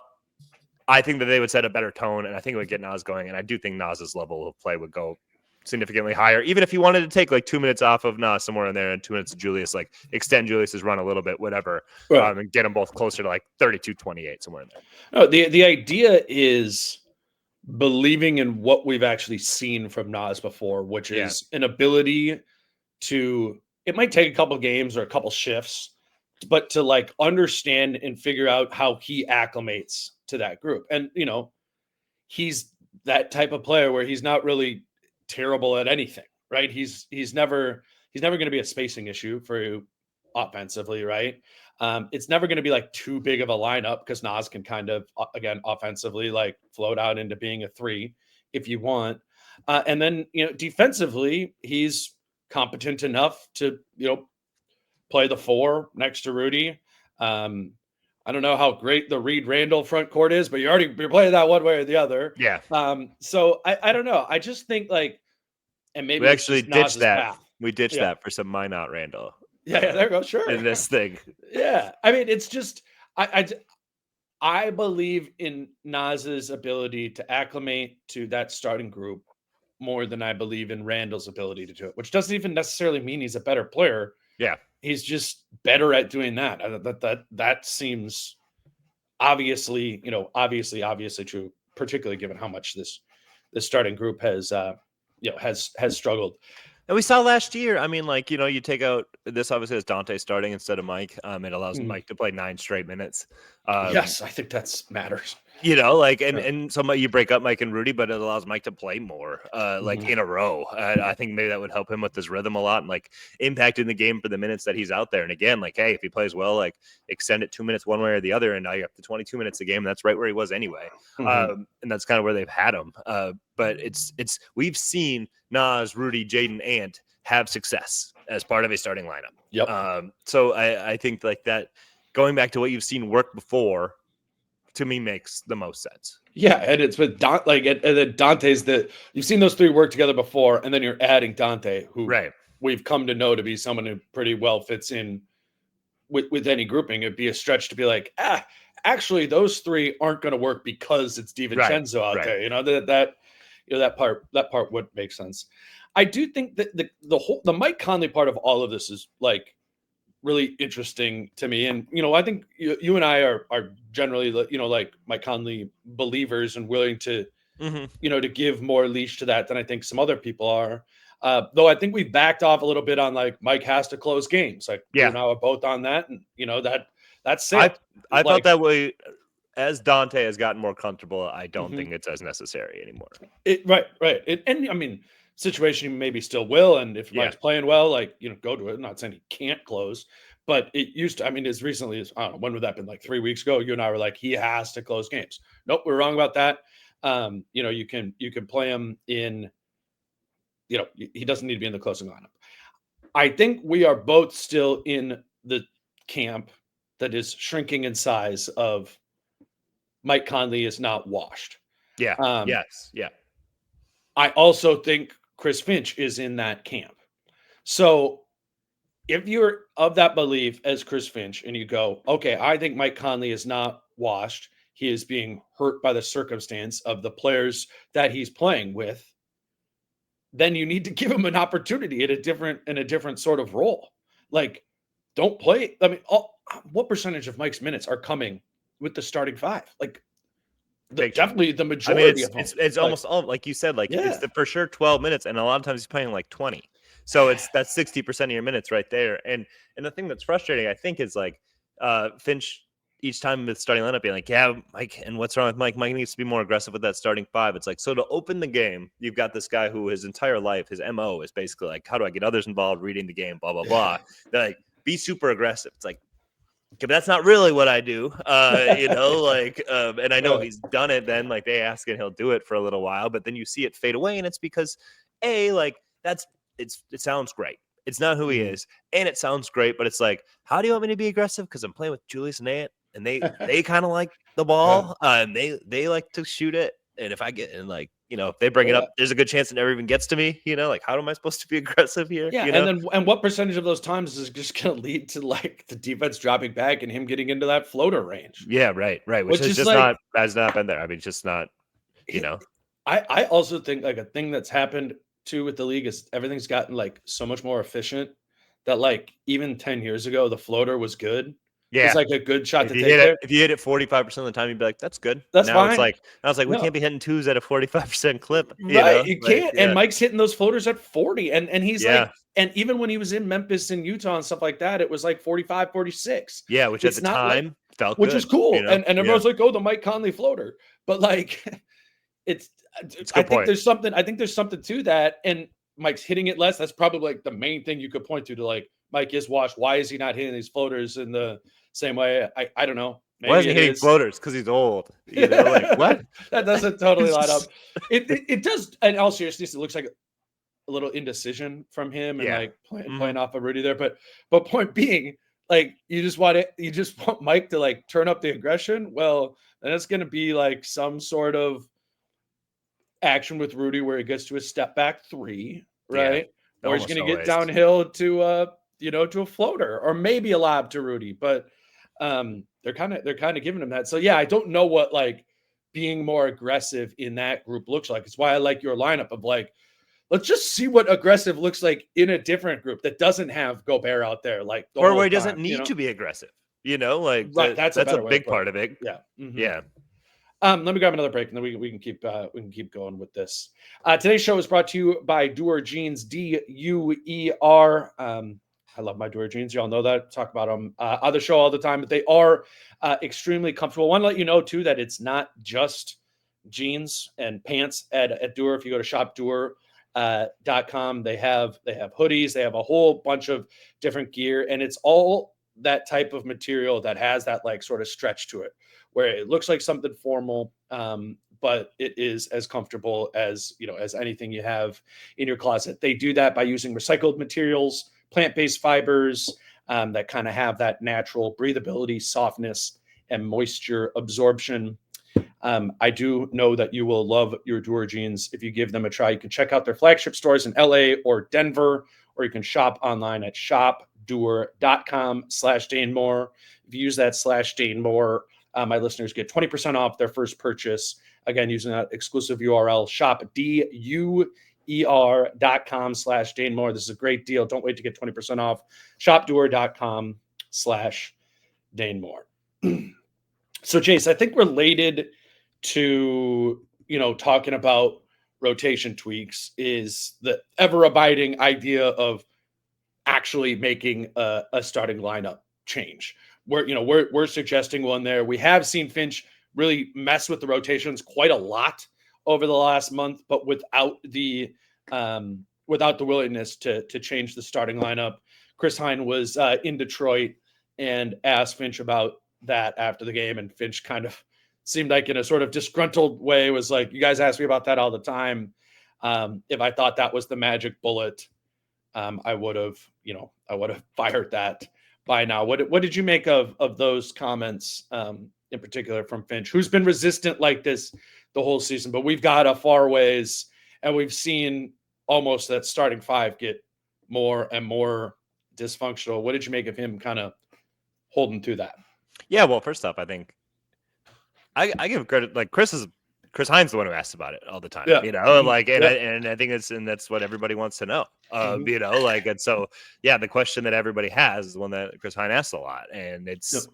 S3: I think that they would set a better tone, and I think it would get Nas going. And I do think Nas's level of play would go significantly higher, even if he wanted to take like 2 minutes off of Nas somewhere in there and 2 minutes of Julius, like extend Julius's run a little bit, whatever, and get them both closer to like 32-28 somewhere in there.
S2: No, the idea is believing in what we've actually seen from Nas before, which is an ability to, it might take a couple games or a couple shifts, but to like understand and figure out how he acclimates to that group. And, he's that type of player where he's not really terrible at anything, right? He's never going to be a spacing issue for you offensively, right? It's never going to be like too big of a lineup, because Nas can kind of, again, offensively, like float out into being a 3 if you want. And then, defensively, he's competent enough to, play the 4 next to Rudy. I don't know how great the Randle front court is, but you're playing that one way or the other.
S3: Yeah.
S2: So I don't know. I just think and maybe
S3: we actually ditched that.
S2: Path.
S3: We ditched that for some Minot Randle.
S2: Yeah, there you go. Sure.
S3: In this thing.
S2: Yeah. I mean, it's just, I believe in Nas's ability to acclimate to that starting group more than I believe in Randle's ability to do it, which doesn't even necessarily mean he's a better player.
S3: Yeah. He's
S2: just better at doing that. That seems obviously true, particularly given how much this starting group has struggled.
S3: And we saw last year, I mean, like, you take out this, obviously, as Dante starting instead of Mike. It allows Mike to play 9 straight minutes.
S2: Yes, I think that matters.
S3: And so you break up Mike and Rudy, but it allows Mike to play more, in a row. I think maybe that would help him with his rhythm a lot and like impacting the game for the minutes that he's out there. And again, like, hey, if he plays well, like extend it 2 minutes one way or the other, and now you're up to 22 minutes a game. That's right where he was anyway. And that's kind of where they've had him. But we've seen Nas, Rudy, Jaden, Ant have success as part of a starting lineup.
S2: Yep.
S3: So I think like that, going back to what you've seen work before, to me makes the most sense.
S2: Yeah, and it's with and then Dante's that you've seen those 3 work together before, and then you're adding Dante, who we've come to know to be someone who pretty well fits in with any grouping. It'd be a stretch to be like, actually those 3 aren't going to work because it's DiVincenzo out there. That part would make sense. I do think that the Mike Conley part of all of this is like really interesting to me. And, I think you and I are generally, like Mike Conley believers and willing to, to give more leash to that than I think some other people are. Though I think we backed off a little bit on like Mike has to close games. Like, you and I are both on that. And, that's it.
S3: I felt that way as Dante has gotten more comfortable. I don't think it's as necessary anymore.
S2: Right. And I mean, situation maybe still will, and if Mike's playing well, like, go to it. I'm not saying he can't close, but it used to, I mean, as recently as, I don't know, when would that have been, like 3 weeks ago, you and I were like, he has to close games. Nope, we're wrong about that. You can play him in, he doesn't need to be in the closing lineup. I think we are both still in the camp that is shrinking in size of Mike Conley is not washed.
S3: Yeah. Yes. Yeah.
S2: I also think Chris Finch is in that camp. So if you're of that belief as Chris Finch and you go, okay, I think Mike Conley is not washed. He is being hurt by the circumstance of the players that he's playing with. Then you need to give him an opportunity in a different sort of role. Like, don't play. I mean, what percentage of Mike's minutes are coming with the starting 5? Like, definitely the majority of them.
S3: It's like, almost all, like you said, like it's for sure 12 minutes, and a lot of times he's playing like 20. So that's 60% of your minutes right there. And the thing that's frustrating, I think, is like Finch each time with starting lineup being like, yeah, Mike, and what's wrong with Mike? Mike needs to be more aggressive with that starting 5. It's like, so to open the game, you've got this guy who his entire life, his MO is basically like, how do I get others involved, reading the game, blah, blah, blah. They're like, be super aggressive. It's like, but that's not really what I do. And I know he's done it then, like they ask and he'll do it for a little while, but then you see it fade away, and it's because it sounds great. It's not who he is, and it sounds great, but it's like, how do you want me to be aggressive? Because I'm playing with Julius and Ant, and they kind of like the ball, and they like to shoot it. And if I get if they bring it up, there's a good chance it never even gets to me. Like, how am I supposed to be aggressive here?
S2: Yeah, and what percentage of those times is just going to lead to like the defense dropping back and him getting into that floater range?
S3: Yeah, right. Which is just has not been there. I mean, just not.
S2: I also think like a thing that's happened too with the league is everything's gotten like so much more efficient that like even 10 years ago the floater was good.
S3: Yeah,
S2: it's like a good shot
S3: if
S2: to
S3: you
S2: take
S3: hit
S2: there.
S3: If you hit it 45% of the time, you'd be like, "That's good."
S2: That's
S3: now
S2: fine.
S3: It's like we can't be hitting twos at a 45% clip.
S2: You can't. And Mike's hitting those floaters at 40, and he's like, and even when he was in Memphis and Utah and stuff like that, it was like 45, 46.
S3: Yeah, which at the time felt
S2: which
S3: good,
S2: was cool. And everyone's like, "Oh, the Mike Conley floater," but like, it's I think there's something to that, and Mike's hitting it less. That's probably like the main thing you could point to like Mike is washed. Why is he not hitting these floaters in the same way? I don't know.
S3: Maybe why is he hitting floaters? Because he's old. Like, what?
S2: That doesn't totally line up. It does. In all seriousness, it looks like a little indecision from him and like playing off of Rudy there. But point being, like you just want Mike to like turn up the aggression. Well, then it's going to be like some sort of action with Rudy where he gets to a step back three, right? Or he's going to get downhill to a floater or maybe a lob to Rudy, but they're kind of giving him that. So yeah, I don't know what like being more aggressive in that group looks like. It's why I like your lineup of like, let's just see what aggressive looks like in a different group that doesn't have Gobert out there, like
S3: or where he doesn't need to be aggressive. That's a big part of it.
S2: Yeah,
S3: yeah.
S2: Let me grab another break, and then we can keep going with this. Today's show is brought to you by Duer Jeans, DUER. I love my Duer jeans. Y'all know that. Talk about them on the show all the time, but they are extremely comfortable. I want to let you know too that it's not just jeans and pants at Duer. If you go to shopduer.com, they have hoodies. They have a whole bunch of different gear, and it's all that type of material that has that like sort of stretch to it, where it looks like something formal, but it is as comfortable as as anything you have in your closet. They do that by using recycled materials, plant-based fibers that kind of have that natural breathability, softness, and moisture absorption. I do know that you will love your Duer jeans if you give them a try. You can check out their flagship stores in LA or Denver, or you can shop online at shopduer.com/DaneMoore. If you use that /DaneMoore, my listeners get 20% off their first purchase. Again, using that exclusive URL, shopduer.com/DaneMoore. This is a great deal. Don't wait to get 20% off. shopduer.com/DaneMoore. So, Jace, I think related to, talking about rotation tweaks is the ever-abiding idea of actually making a starting lineup change. We're suggesting one there. We have seen Finch really mess with the rotations quite a lot over the last month, but without the willingness to change the starting lineup. Chris Hine was in Detroit and asked Finch about that after the game, and Finch kind of seemed like in a sort of disgruntled way was like, "You guys ask me about that all the time. If I thought that was the magic bullet, I would have fired that by now." What did you make of those comments in particular from Finch, who's been resistant like this the whole season? But we've got a far ways, and we've seen almost that starting five get more and more dysfunctional. What did you make of him kind of holding to that?
S3: Yeah, well, first off, I think I give credit. Like Chris Hine's the one who asks about it all the time.
S2: Yeah.
S3: I think that's what everybody wants to know. And so the question that everybody has is the one that Chris Hine asks a lot, and it's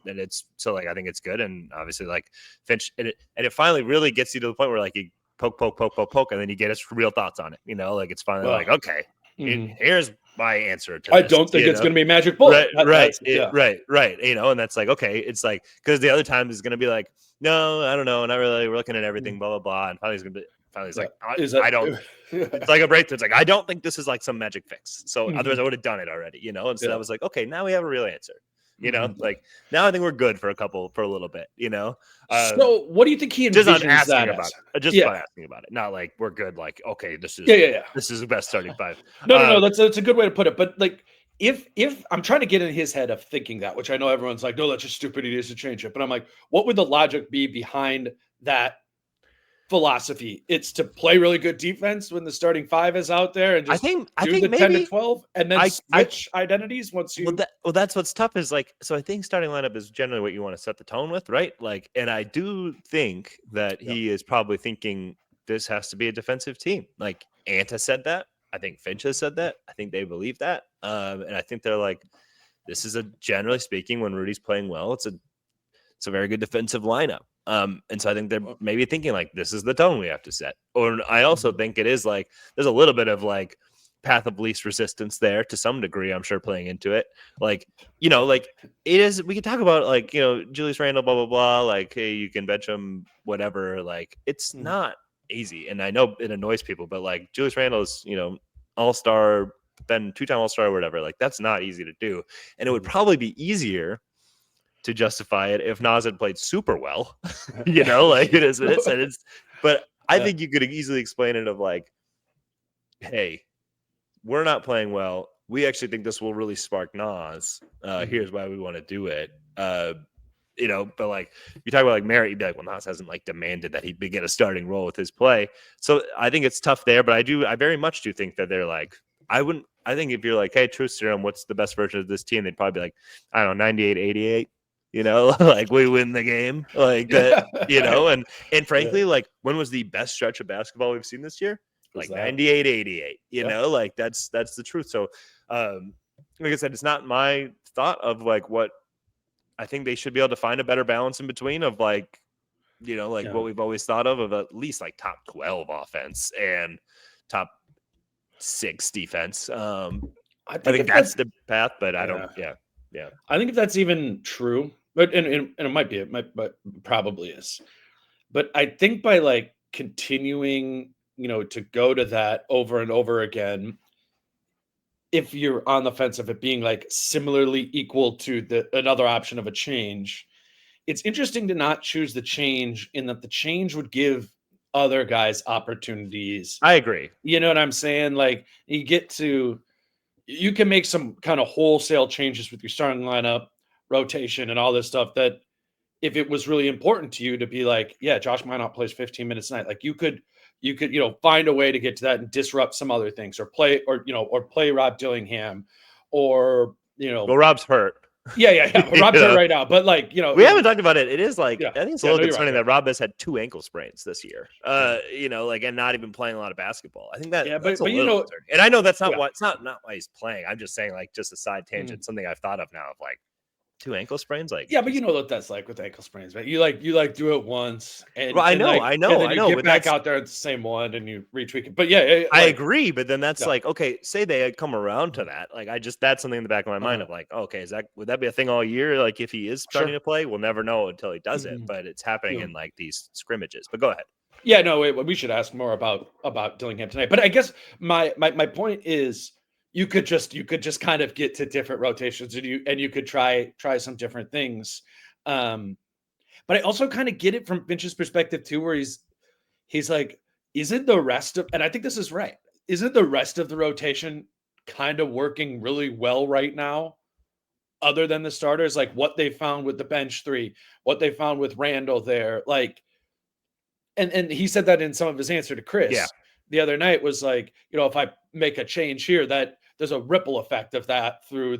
S3: so like I think it's good, and obviously like Finch, and it finally really gets you to the point where like you poke, and then you get his real thoughts on it. It's finally like, okay, here's my answer to this.
S2: I don't think it's going to be a magic bullet.
S3: Right. And that's like, okay, it's like, because the other time is going to be like, no, I don't know, not really. We're looking at everything, blah blah blah, and finally it's like, I don't. It's like a breakthrough. It's like, I don't think this is like some magic fix. So otherwise, I would have done it already, And so I was like, okay, now we have a real answer. You know, like now I think we're good for a little bit. You know,
S2: So what do you think he
S3: just on
S2: envisions
S3: asking
S2: that
S3: about
S2: as?
S3: it, just by asking about it, not like we're good. Like okay, this is this is the best starting five.
S2: No. That's a good way to put it. But like, if I'm trying to get in his head of thinking that, which I know everyone's like, no, that's just stupid. He needs to change it. But I'm like, what would the logic be behind that philosophy? It's to play really good defense when the starting five is out there and just
S3: I think
S2: the
S3: maybe
S2: 10 to 12 and then
S3: I
S2: switch identities once you.
S3: Well, that's what's tough is like, so I think starting lineup is generally what you want to set the tone with, right? Like, and I do think that he is probably thinking this has to be a defensive team. Like Anta said that. I think Finch has said that. I think they believe that. And I think they're like, this is a generally speaking, when Rudy's playing well, it's a very good defensive lineup. And so I think they're maybe thinking like this is the tone we have to set. Or I also think it is like there's a little bit of like path of least resistance there to some degree, I'm sure, playing into it. Like, you know, like it is, we can talk about like, you know, Julius Randle, blah, blah, blah. Like, hey, you can bench him, whatever. Like, it's not easy. And I know it annoys people, but like Julius Randle is, you know, all-star, been two-time all-star or whatever. Like, that's not easy to do. And it would probably be easier to justify it if Nas had played super well, you know, like it is, and it's, but I think you could easily explain it of like, hey, we're not playing well. We actually think this will really spark Nas. Here's why we want to do it. You know, but like you talk about like Merritt, you'd be like, well, Nas hasn't like demanded that he begin a starting role with his play. So I think it's tough there, but I very much do think that they're like, I think if you're like, hey, truth serum, what's the best version of this team? They'd probably be like, I don't know, 98-88. You know, like we win the game like that, you know, and frankly, like when was the best stretch of basketball we've seen this year? Like 98-88, you know, like that's the truth. So, like I said, it's not my thought of like what I think they should be able to find a better balance in between of like, you know, like what we've always thought of at least like top 12 offense and top 6 defense. I think that's the path, but I don't,
S2: I think if that's even true, but and it might be, but probably is. But I think by like continuing, you know, to go to that over and over again, if you're on the fence of it being like similarly equal to another option of a change, it's interesting to not choose the change in that the change would give other guys opportunities.
S3: I agree.
S2: You know what I'm saying? Like you can make some kind of wholesale changes with your starting lineup, rotation, and all this stuff that if it was really important to you to be like, yeah, Josh Minot plays 15 minutes a night, like you could, you know, find a way to get to that and disrupt some other things or play Rob Dillingham or, you know.
S3: Well, Rob's hurt.
S2: Yeah. Rob's hurt right now, but like, you know.
S3: We haven't talked about it. It is like, I think it's a little concerning that Rob has had 2 ankle sprains this year, you know, like, and not even playing a lot of basketball. I think that's a little concerning. And I know that's not why, it's not why he's playing. I'm just saying like just a side tangent, something I've thought of now of like 2 ankle sprains. Like,
S2: yeah, but you know what that's like with ankle sprains, right? You do it once and
S3: well, I know.
S2: And then you get back out there, it's the same one and you retweak it. But yeah,
S3: I agree. But then that's like, okay, say they had come around to that. Like, that's something in the back of my mind of like, okay, would that be a thing all year? Like if he is starting to play, we'll never know until he does it, but it's happening in like these scrimmages. But go ahead.
S2: Yeah, no, we should ask more about Dillingham tonight. But I guess my point is you could just kind of get to different rotations and you could try some different things. But I also kind of get it from Finch's perspective too, where he's like, isn't the rest of, and I think this is right, isn't the rest of the rotation kind of working really well right now? Other than the starters, like what they found with the bench 3, what they found with Randle there, like, and he said that in some of his answer to Chris the other night was like, you know, if I make a change here, that there's a ripple effect of that through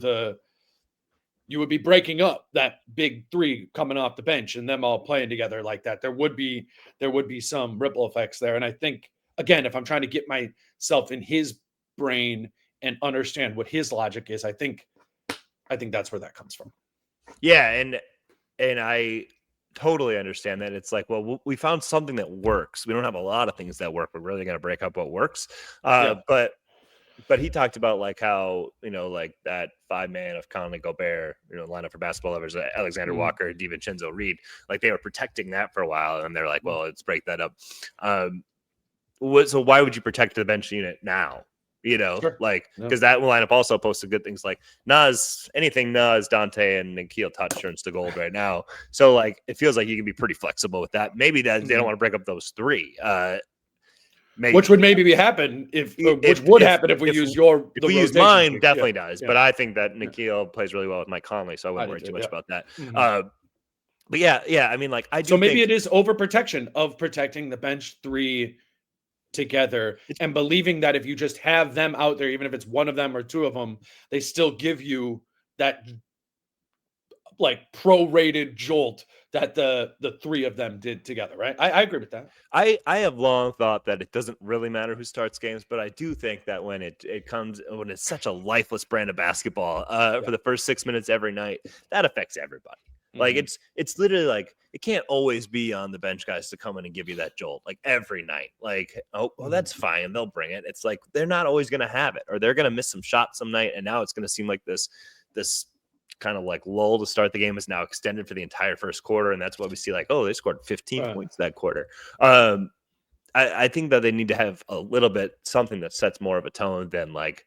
S2: you would be breaking up that big 3 coming off the bench and them all playing together like that. There would be some ripple effects there. And I think, again, if I'm trying to get myself in his brain and understand what his logic is, I think that's where that comes from.
S3: Yeah. And I totally understand that. It's like, well, we found something that works. We don't have a lot of things that work. We're really going to break up what works. But he talked about like how, you know, like that 5-man of Conley, Gobert, you know, lineup for basketball lovers, Alexander Walker, DiVincenzo Reed, like they were protecting that for a while. And they're like, well, let's break that up. So why would you protect the bench unit now?
S2: Sure.
S3: like
S2: No.
S3: because that lineup also posted good things like anything Nas, Dante, and Nikhil touch turns to gold right now. So like it feels like you can be pretty flexible with that. Maybe that they don't want to break up those three. Maybe.
S2: Which would maybe happen if we use the
S3: we use
S2: rotation
S3: mine,
S2: pick.
S3: definitely does.
S2: Yeah.
S3: But I think that Nikhil plays really well with Mike Conley, so I wouldn't worry too much about that.
S2: Mhm.
S3: But yeah, I mean, like I do.
S2: So maybe it is overprotection of protecting the bench three together and believing that if you just have them out there, even if it's one of them or two of them, they still give you that like prorated jolt that the three of them did together, right? I agree with that.
S3: I have long thought that it doesn't really matter who starts games, but I do think that when when it's such a lifeless brand of basketball for the first 6 minutes every night, that affects everybody. Like it's literally like it can't always be on the bench guys to come in and give you that jolt like every night. Like, oh, well, that's fine. They'll bring it. It's like they're not always going to have it, or they're going to miss some shots some night, and now it's going to seem like this kind of like lull to start the game is now extended for the entire first quarter, and that's what we see. Like, oh, they scored 15 points that quarter. I think that they need to have a little bit something that sets more of a tone than like,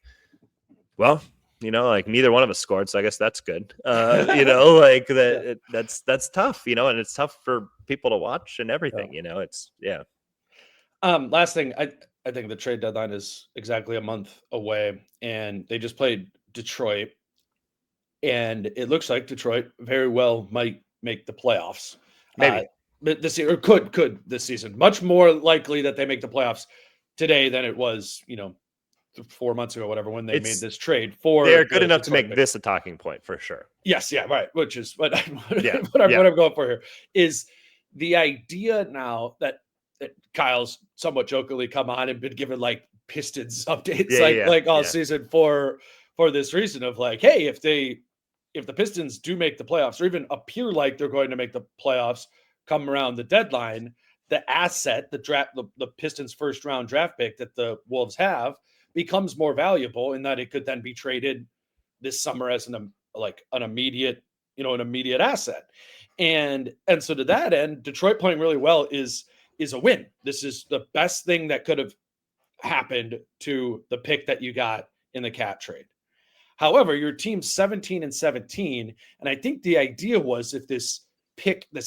S3: well, like neither one of us scored, so I guess that's good. Like that that's tough, and it's tough for people to watch and everything. It's
S2: Last thing, I think the trade deadline is exactly a month away, and they just played Detroit, and it looks like Detroit very well might make the playoffs.
S3: Maybe.
S2: But this year, or could this season. Much more likely that they make the playoffs today than it was, 4 months ago, whatever, when they made this trade
S3: they're good enough to make this a talking point for sure.
S2: Yes, yeah, right. Which is what I'm going for here is the idea now that Kyle's somewhat jokingly come on and been given like Pistons updates all season for this reason of like, hey, if the Pistons do make the playoffs or even appear like they're going to make the playoffs come around the deadline, the asset, the Pistons first round draft pick that the Wolves have becomes more valuable in that it could then be traded this summer as an immediate asset. And so to that end, Detroit playing really well is a win. This is the best thing that could have happened to the pick that you got in the Cat trade. However, your team's 17-17, and I think the idea was if this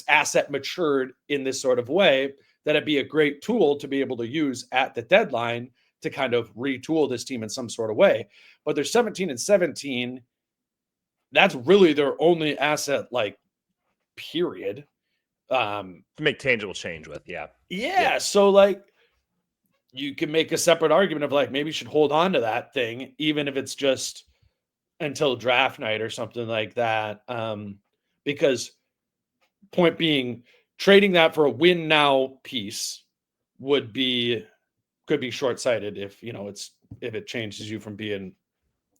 S2: asset matured in this sort of way, that it'd be a great tool to be able to use at the deadline to kind of retool this team in some sort of way. But they're 17-17. That's really their only asset, like, period.
S3: To make tangible change with,
S2: yeah. So, like, you can make a separate argument of, like, maybe you should hold on to that thing, even if it's just until draft night or something like that. Because point being, trading that for a win now piece could be short-sighted if it changes you from being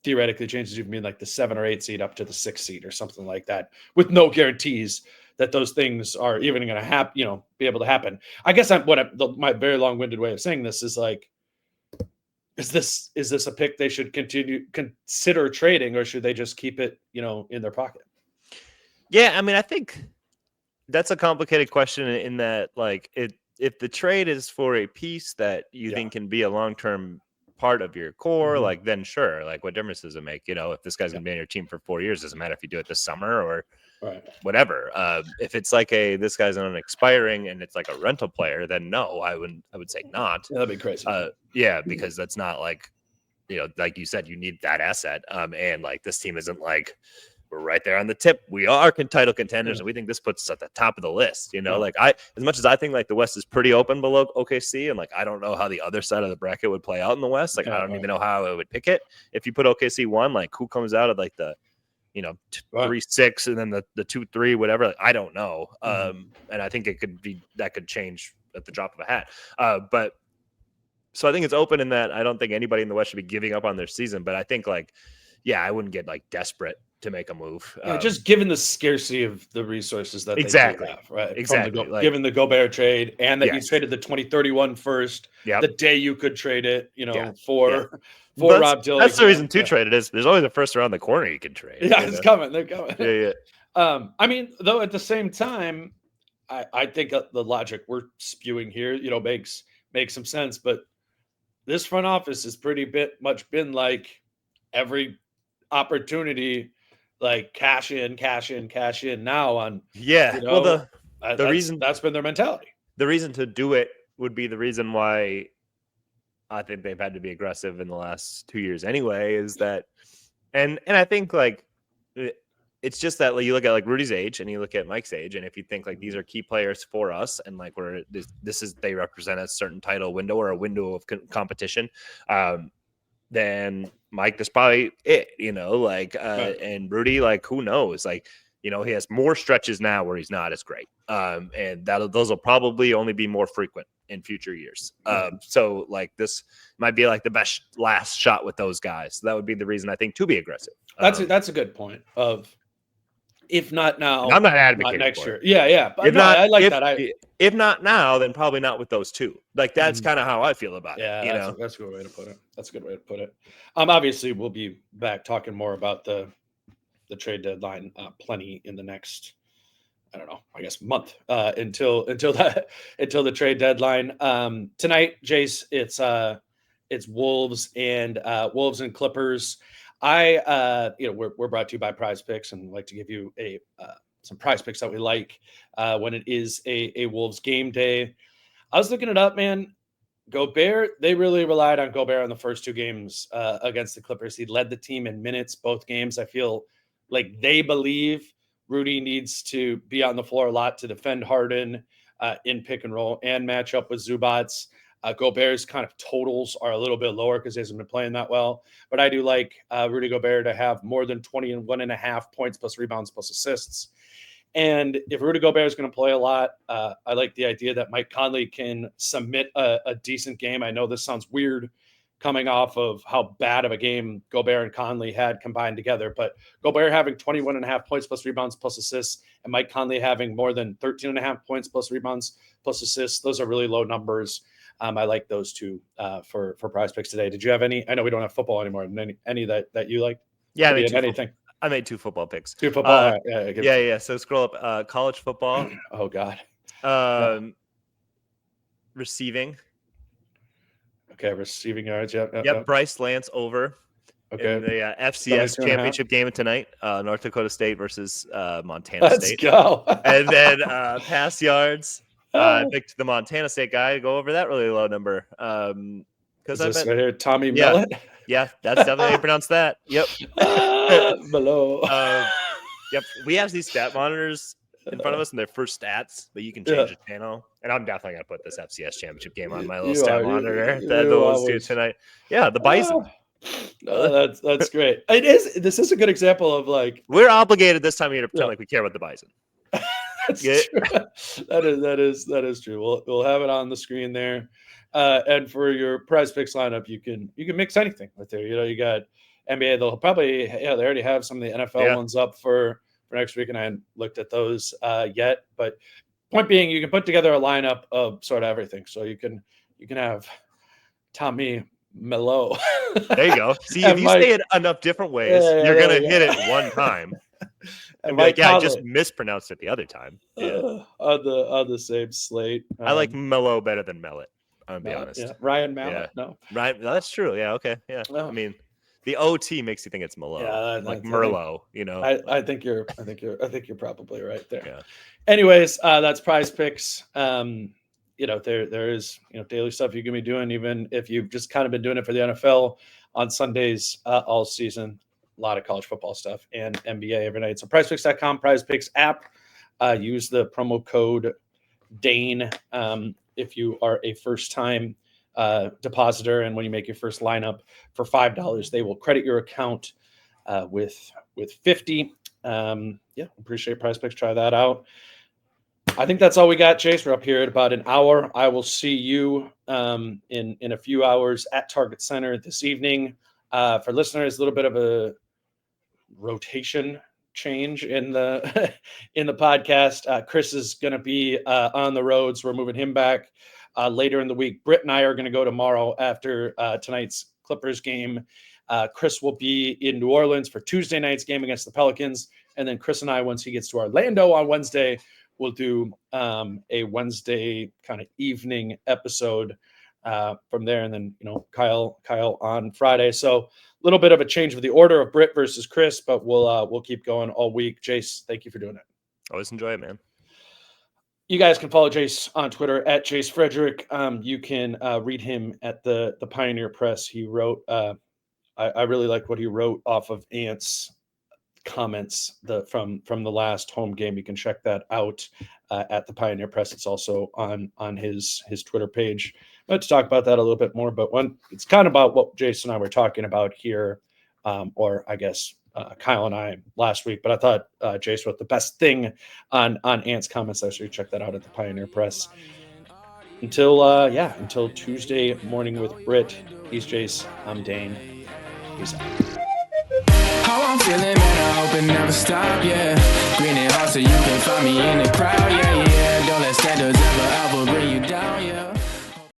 S2: theoretically changes you from being like the 7 or 8 seed up to the 6 seed or something like that, with no guarantees that those things are even going to happen, be able to happen. I guess my very long-winded way of saying this is like, is this a pick they should consider trading, or should they just keep it, in their pocket?
S3: Yeah, I mean, I think that's a complicated question in that, like, if the trade is for a piece that you think can be a long-term part of your core, like, then sure, like, what difference does it make? If this guy's gonna be on your team for 4 years, doesn't matter if you do it this summer or whatever. If it's like this guy's on an expiring and it's like a rental player, then no, I would say not.
S2: Yeah, that'd be crazy.
S3: Because that's not like, like you said, you need that asset. And like this team isn't like, we're right there on the tip. We are title contenders, and we think this puts us at the top of the list. Like as much as I think like the West is pretty open below OKC, and like I don't know how the other side of the bracket would play out in the West. Like I don't even know how I would pick it. If you put OKC 1, like who comes out of like the 3-6 and then the 2-3, whatever. Like, I don't know. And I think that could change at the drop of a hat. But so I think it's open in that I don't think anybody in the West should be giving up on their season. But I think like, I wouldn't get like desperate to make a move.
S2: Just given the scarsity of the resources that they do have, right?
S3: Exactly.
S2: Given the Gobert trade and that you traded the 2031 first, the day you could trade it, for Rob Dillon.
S3: That's the reason to trade it is there's always a first around the corner you can trade.
S2: Yeah, it's coming. They're coming.
S3: Yeah.
S2: I mean, though, at the same time, I think the logic we're spewing here, makes some sense. But this front office has much been like every opportunity, like cash in now on,
S3: Yeah.
S2: you
S3: Well,
S2: know,
S3: the reason
S2: that's been their mentality.
S3: the reason to do it would be the reason why I think they've had to be aggressive in the last 2 years anyway, is that, and I think like it's just that like, you look at like Rudy's age and you look at Mike's age, and if you think like these are key players for us, and like this is, they represent a certain title window or a window of competition, then Mike, that's probably it, like,
S2: Right.
S3: and Rudy, like, who knows, like, he has more stretches now where he's not as great. And those will probably only be more frequent in future years. So like this might be like the best last shot with those guys. So that would be the reason I think to be aggressive.
S2: That's a good point of, if not now,
S3: I'm not advocating
S2: not next
S3: for
S2: year.
S3: it.
S2: Yeah. But
S3: If
S2: no,
S3: not,
S2: I like that.
S3: If not now, then probably not with those two. Like that's kind of how I feel about it.
S2: Yeah, that's a good way to put it. That's a good way to put it. Obviously, we'll be back talking more about the trade deadline plenty in the next, I don't know, I guess month until the trade deadline. Tonight, Jace, it's Wolves and Clippers. We're brought to you by Prize Picks, and like to give you some Prize Picks that we like when it is a Wolves game day. I was looking it up, man. Gobert, they really relied on Gobert in the first two games against the Clippers. He led the team in minutes both games. I feel like they believe Rudy needs to be on the floor a lot to defend Harden in pick and roll and match up with Zubats. Gobert's kind of totals are a little bit lower because he hasn't been playing that well. But I do like Rudy Gobert to have more than 21.5 points plus rebounds plus assists. And if Rudy Gobert is going to play a lot, I like the idea that Mike Conley can submit a decent game. I know this sounds weird coming off of how bad of a game Gobert and Conley had combined together, but Gobert having 21.5 points plus rebounds plus assists, and Mike Conley having more than 13.5 points plus rebounds plus assists, those are really low numbers. I like those two for Prize Picks today. Did you have any? I know we don't have football anymore. Any that you like?
S3: Yeah, I made two football picks.
S2: Two football.
S3: Yeah. So scroll up college football.
S2: Oh God.
S3: Receiving.
S2: Okay, receiving yards.
S3: Yep. Bryce Lance over.
S2: Okay.
S3: In the FCS championship game tonight, North Dakota State versus Montana State.
S2: Let's go.
S3: And then pass yards. I picked the Montana State guy to go over that really low number.
S2: Because right here, Tommy Mellett.
S3: Yeah, that's definitely how you pronounce that. Yep.
S2: Below.
S3: Yep. We have these stat monitors in front of us and they're for stats, but you can change the channel. And I'm definitely gonna put this FCS championship game on my little stat monitor that those do tonight. Yeah, the Bison.
S2: That's great. This is a good example of like,
S3: we're obligated this time of year to pretend like we care about the Bison.
S2: That's true. That is true. We'll have it on the screen there. And for your Prize Picks lineup, you can mix anything right there. You got NBA. They'll probably they already have some of the NFL ones up for next week, and I haven't looked at those yet. But point being, you can put together a lineup of sort of everything. So you can have Tommy Mello.
S3: There you go. See, if you say it enough different ways, you're gonna hit it one time. And be like, I just mispronounced it the other time. Yeah.
S2: On the same slate.
S3: I like Mello better than Mellet. I'm gonna be honest.
S2: Yeah. Ryan Mallet.
S3: Yeah. No. Ryan. That's true. Yeah. Okay. Yeah. Oh. I mean, the OT makes you think it's Mello.
S2: Yeah,
S3: like Merlot.
S2: I think you're probably right there.
S3: Yeah.
S2: Anyways, that's Prize Picks. There is daily stuff you can be doing, even if you've just kind of been doing it for the NFL on Sundays all season. A lot of college football stuff and NBA every night. So prizepicks.com, Prize Picks app. Use the promo code Dane if you are a first-time depositor, and when you make your first lineup for $5, they will credit your account with $50. Appreciate Prize Picks. Try that out. I think that's all we got, Jace. We're up here at about an hour. I will see you in a few hours at Target Center this evening. For listeners, a little bit of a rotation change in the in the podcast. Chris is going to be on the road, so we're moving him back later in the week. Britt and I are going to go tomorrow after tonight's Clippers game. Chris will be in New Orleans for Tuesday night's game against the Pelicans, and then Chris and I, once he gets to Orlando on Wednesday, we'll do a Wednesday kind of evening episode from there. And then, Kyle on Friday. So a little bit of a change of the order of Britt versus Chris, but we'll keep going all week. Jace, thank you for doing it. Always enjoy it, man. You guys can follow Jace on Twitter at Jace Frederick. You can read him at the Pioneer Press. He wrote, I really like what he wrote off of Ant's comments from the last home game. You can check that out at the Pioneer Press. It's also on his Twitter page. Let's talk about that a little bit more, but it's kind of about what Jason and I were talking about here, or I guess Kyle and I last week. But I thought Jace wrote the best thing on Ant's comments. So you check that out at the Pioneer Press. Until Tuesday morning with Britt. He's Jace. I'm Dane. Peace out.
S1: How I'm feeling, man, I hope it never stop, yeah. Green and hot so you can find me in the crowd, yeah. Don't let standards ever bring you down, yeah.